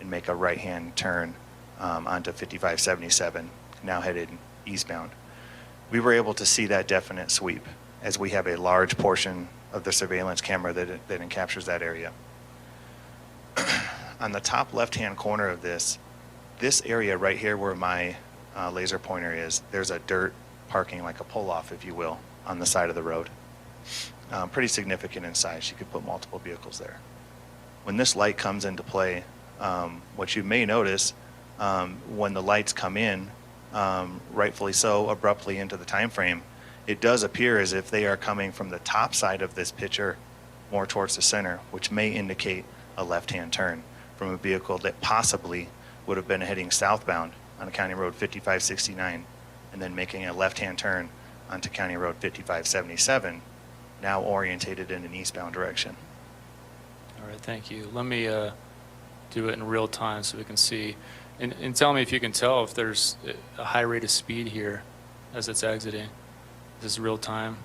and make a right-hand turn onto 5577, now headed eastbound. We were able to see that definite sweep, as we have a large portion of the surveillance camera that captures that area. On the top left-hand corner of this area right here where my laser pointer is, there's a dirt parking, like a pull-off, if you will, on the side of the road. Pretty significant in size. You could put multiple vehicles there. When this light comes into play, what you may notice when the lights come in, rightfully so, abruptly into the time frame, it does appear as if they are coming from the top side of this picture more towards the center, which may indicate a left-hand turn from a vehicle that possibly would have been heading southbound on County Road 5569 and then making a left-hand turn onto County Road 5577, now orientated in an eastbound direction. All right, thank you. Let me do it in real time so we can see. And tell me if you can tell if there's a high rate of speed here as it's exiting. This is real time.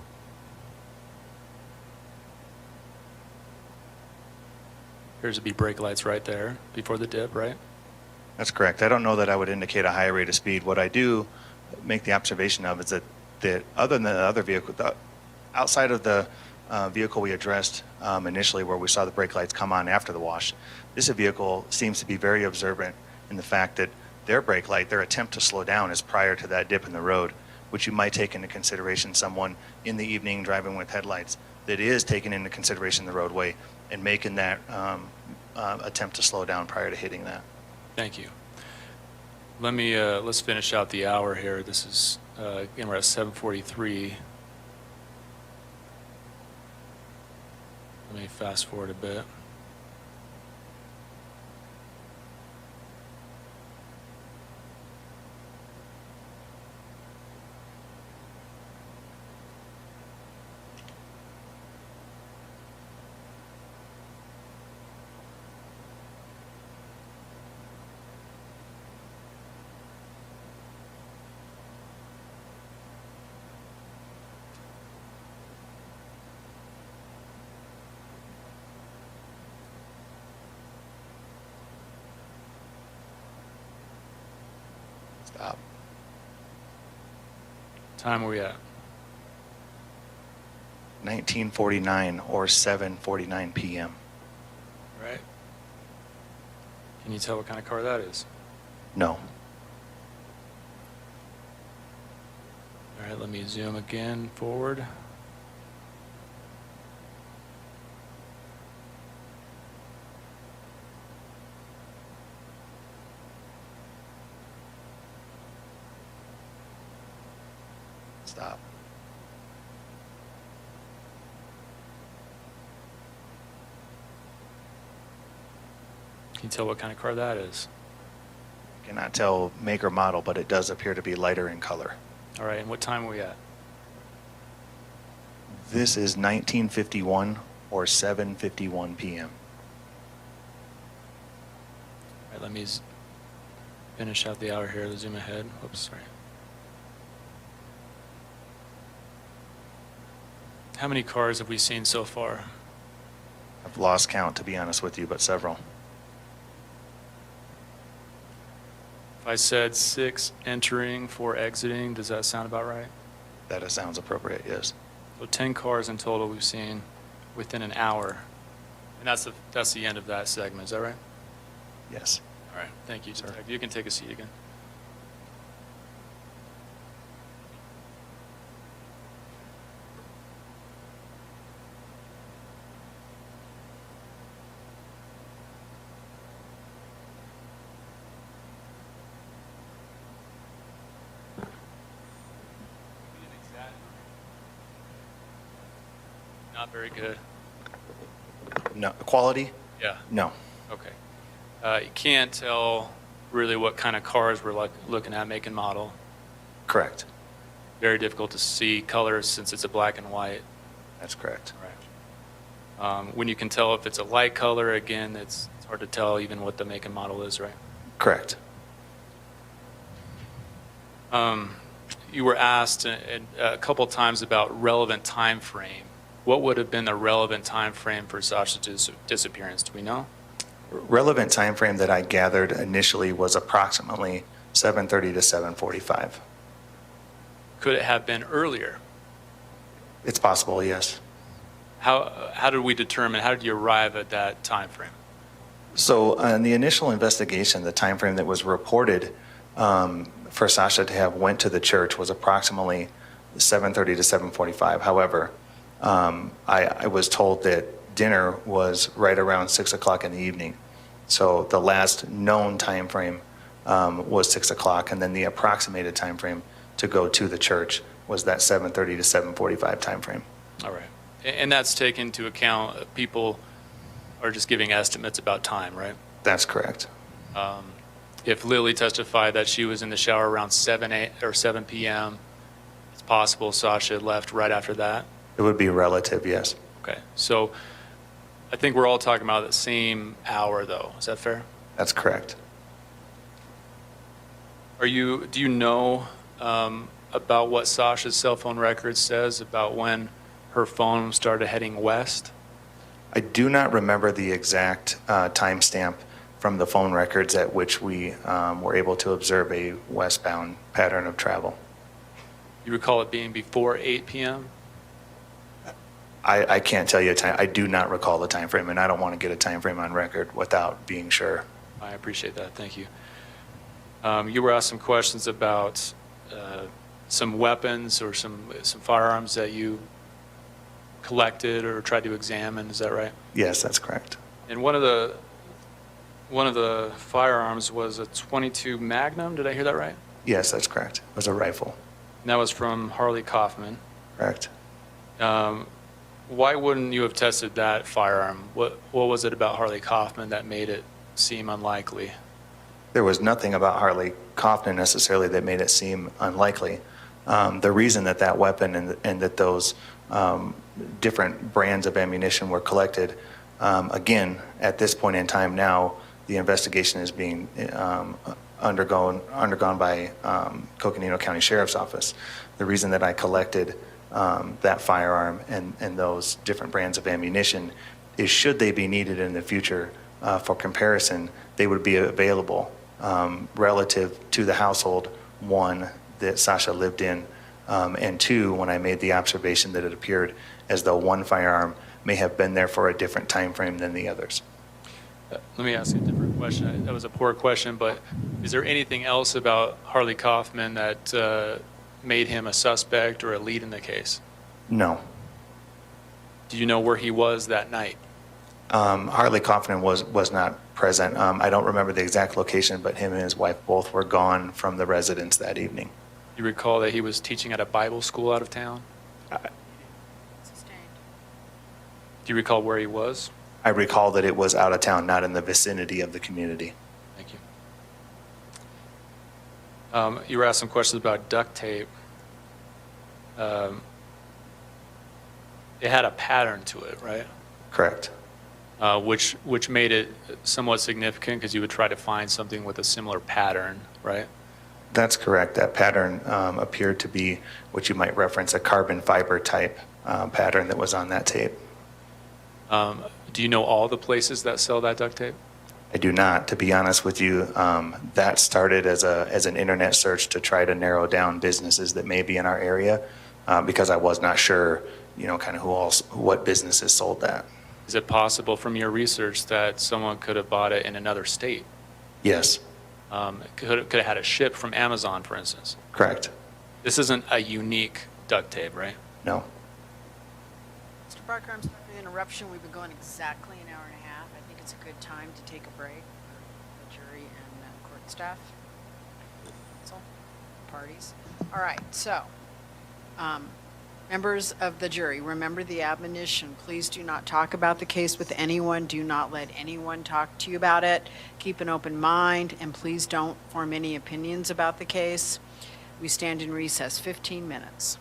Appears to be brake lights right there before the dip, right? That's correct. I don't know that I would indicate a high rate of speed. What I do make the observation of is that other than the other vehicle, outside of the vehicle we addressed initially where we saw the brake lights come on after the wash, this vehicle seems to be very observant in the fact that their brake light, their attempt to slow down, is prior to that dip in the road, which you might take into consideration someone in the evening driving with headlights that is taking into consideration the roadway and making that attempt to slow down prior to hitting that. Thank you. Let me, let's finish out the hour here. This is, again, we're at 7:43. Let me fast forward a bit. Stop. Time were we at? 1949 or 7:49 p.m. Right. Can you tell what kind of car that is? No. All right, let me zoom again forward. Stop. Can you tell what kind of car that is? Cannot tell make or model, but it does appear to be lighter in color. All right, and what time are we at? This is 1951 or 7:51 p.m. All right, let me finish out the hour here. Zoom ahead. Oops, sorry. How many cars have we seen so far? I've lost count, to be honest with you, but several. If I said 6 entering, 4 exiting, does that sound about right? That sounds appropriate, yes. So 10 cars in total we've seen within an hour. And that's the end of that segment, is that right? Yes. All right, thank you, sir. You can take a seat again. Not very good. No. Quality? Yeah. No. Okay. You can't tell really what kind of cars we're looking at, make and model. Correct. Very difficult to see colors since it's a black and white. That's correct. Right. When you can tell if it's a light color, again, it's hard to tell even what the make and model is, right? Correct. You were asked a couple times about relevant time frame. What would have been the relevant time frame for Sasha's disappearance? Do we know? Relevant time frame that I gathered initially was approximately 7:30 to 7:45. Could it have been earlier? It's possible, yes. How did we determine, how did you arrive at that time frame? So in the initial investigation, the time frame that was reported for Sasha to have went to the church was approximately 7:30 to 7:45. However, I was told that dinner was right around 6 o'clock in the evening. So the last known time frame was 6 o'clock, and then the approximated time frame to go to the church was that 7:30 to 7:45 time frame. All right. And that's taken into account, people are just giving estimates about time, right? That's correct. If Lily testified that she was in the shower around 7 p.m., it's possible Sasha left right after that? It would be relative, yes. Okay. So I think we're all talking about the same hour, though. Is that fair? That's correct. Do you know about what Sasha's cell phone record says about when her phone started heading west? I do not remember the exact timestamp from the phone records at which we were able to observe a westbound pattern of travel. You recall it being before 8 p.m.? I can't tell you a time. I do not recall the time frame, and I don't want to get a time frame on record without being sure. I appreciate that. Thank you. You were asked some questions about some weapons or some firearms that you collected or tried to examine. Is that right? Yes, that's correct. And one of the firearms was a .22 Magnum. Did I hear that right? Yes, that's correct. It was a rifle. And that was from Harley Kaufman. Correct. Why wouldn't you have tested that firearm? What was it about Harley Kaufman that made it seem unlikely? There was nothing about Harley Kaufman necessarily that made it seem unlikely. The reason that weapon and that those different brands of ammunition were collected, again, at this point in time now, the investigation is being undergone by Coconino County Sheriff's Office. The reason that I collected that firearm and those different brands of ammunition is, should they be needed in the future for comparison, they would be available relative to the household one, that Sasha lived in, and two, when I made the observation that it appeared as though one firearm may have been there for a different time frame than the others. Let me ask you a different question. That was a poor question, but is there anything else about Harley Kaufman that made him a suspect or a lead in the case? No. Do you know where he was that night? Harley Kaufman was not present. I don't remember the exact location, but him and his wife both were gone from the residence that evening. You recall that he was teaching at a Bible school out of town? Sustained. Do you recall where he was? I recall that it was out of town, not in the vicinity of the community. Thank you. You were asked some questions about duct tape. It had a pattern to it, right? Correct. Which made it somewhat significant because you would try to find something with a similar pattern, right? That's correct. That pattern appeared to be what you might reference a carbon fiber type pattern that was on that tape. Do you know all the places that sell that duct tape? I do not. To be honest with you, that started as an internet search to try to narrow down businesses that may be in our area because I was not sure, kind of what businesses sold that. Is it possible from your research that someone could have bought it in another state? Yes. Could have had it shipped from Amazon, for instance? Correct. This isn't a unique duct tape, right? No. Mr. Barker, I'm sorry for the interruption. We've been going exactly an hour and a half. I think it's a good time to take a break for the jury and court staff. Counsel, parties. All right, so members of the jury, remember the admonition. Please do not talk about the case with anyone. Do not let anyone talk to you about it. Keep an open mind, and please don't form any opinions about the case. We stand in recess 15 minutes.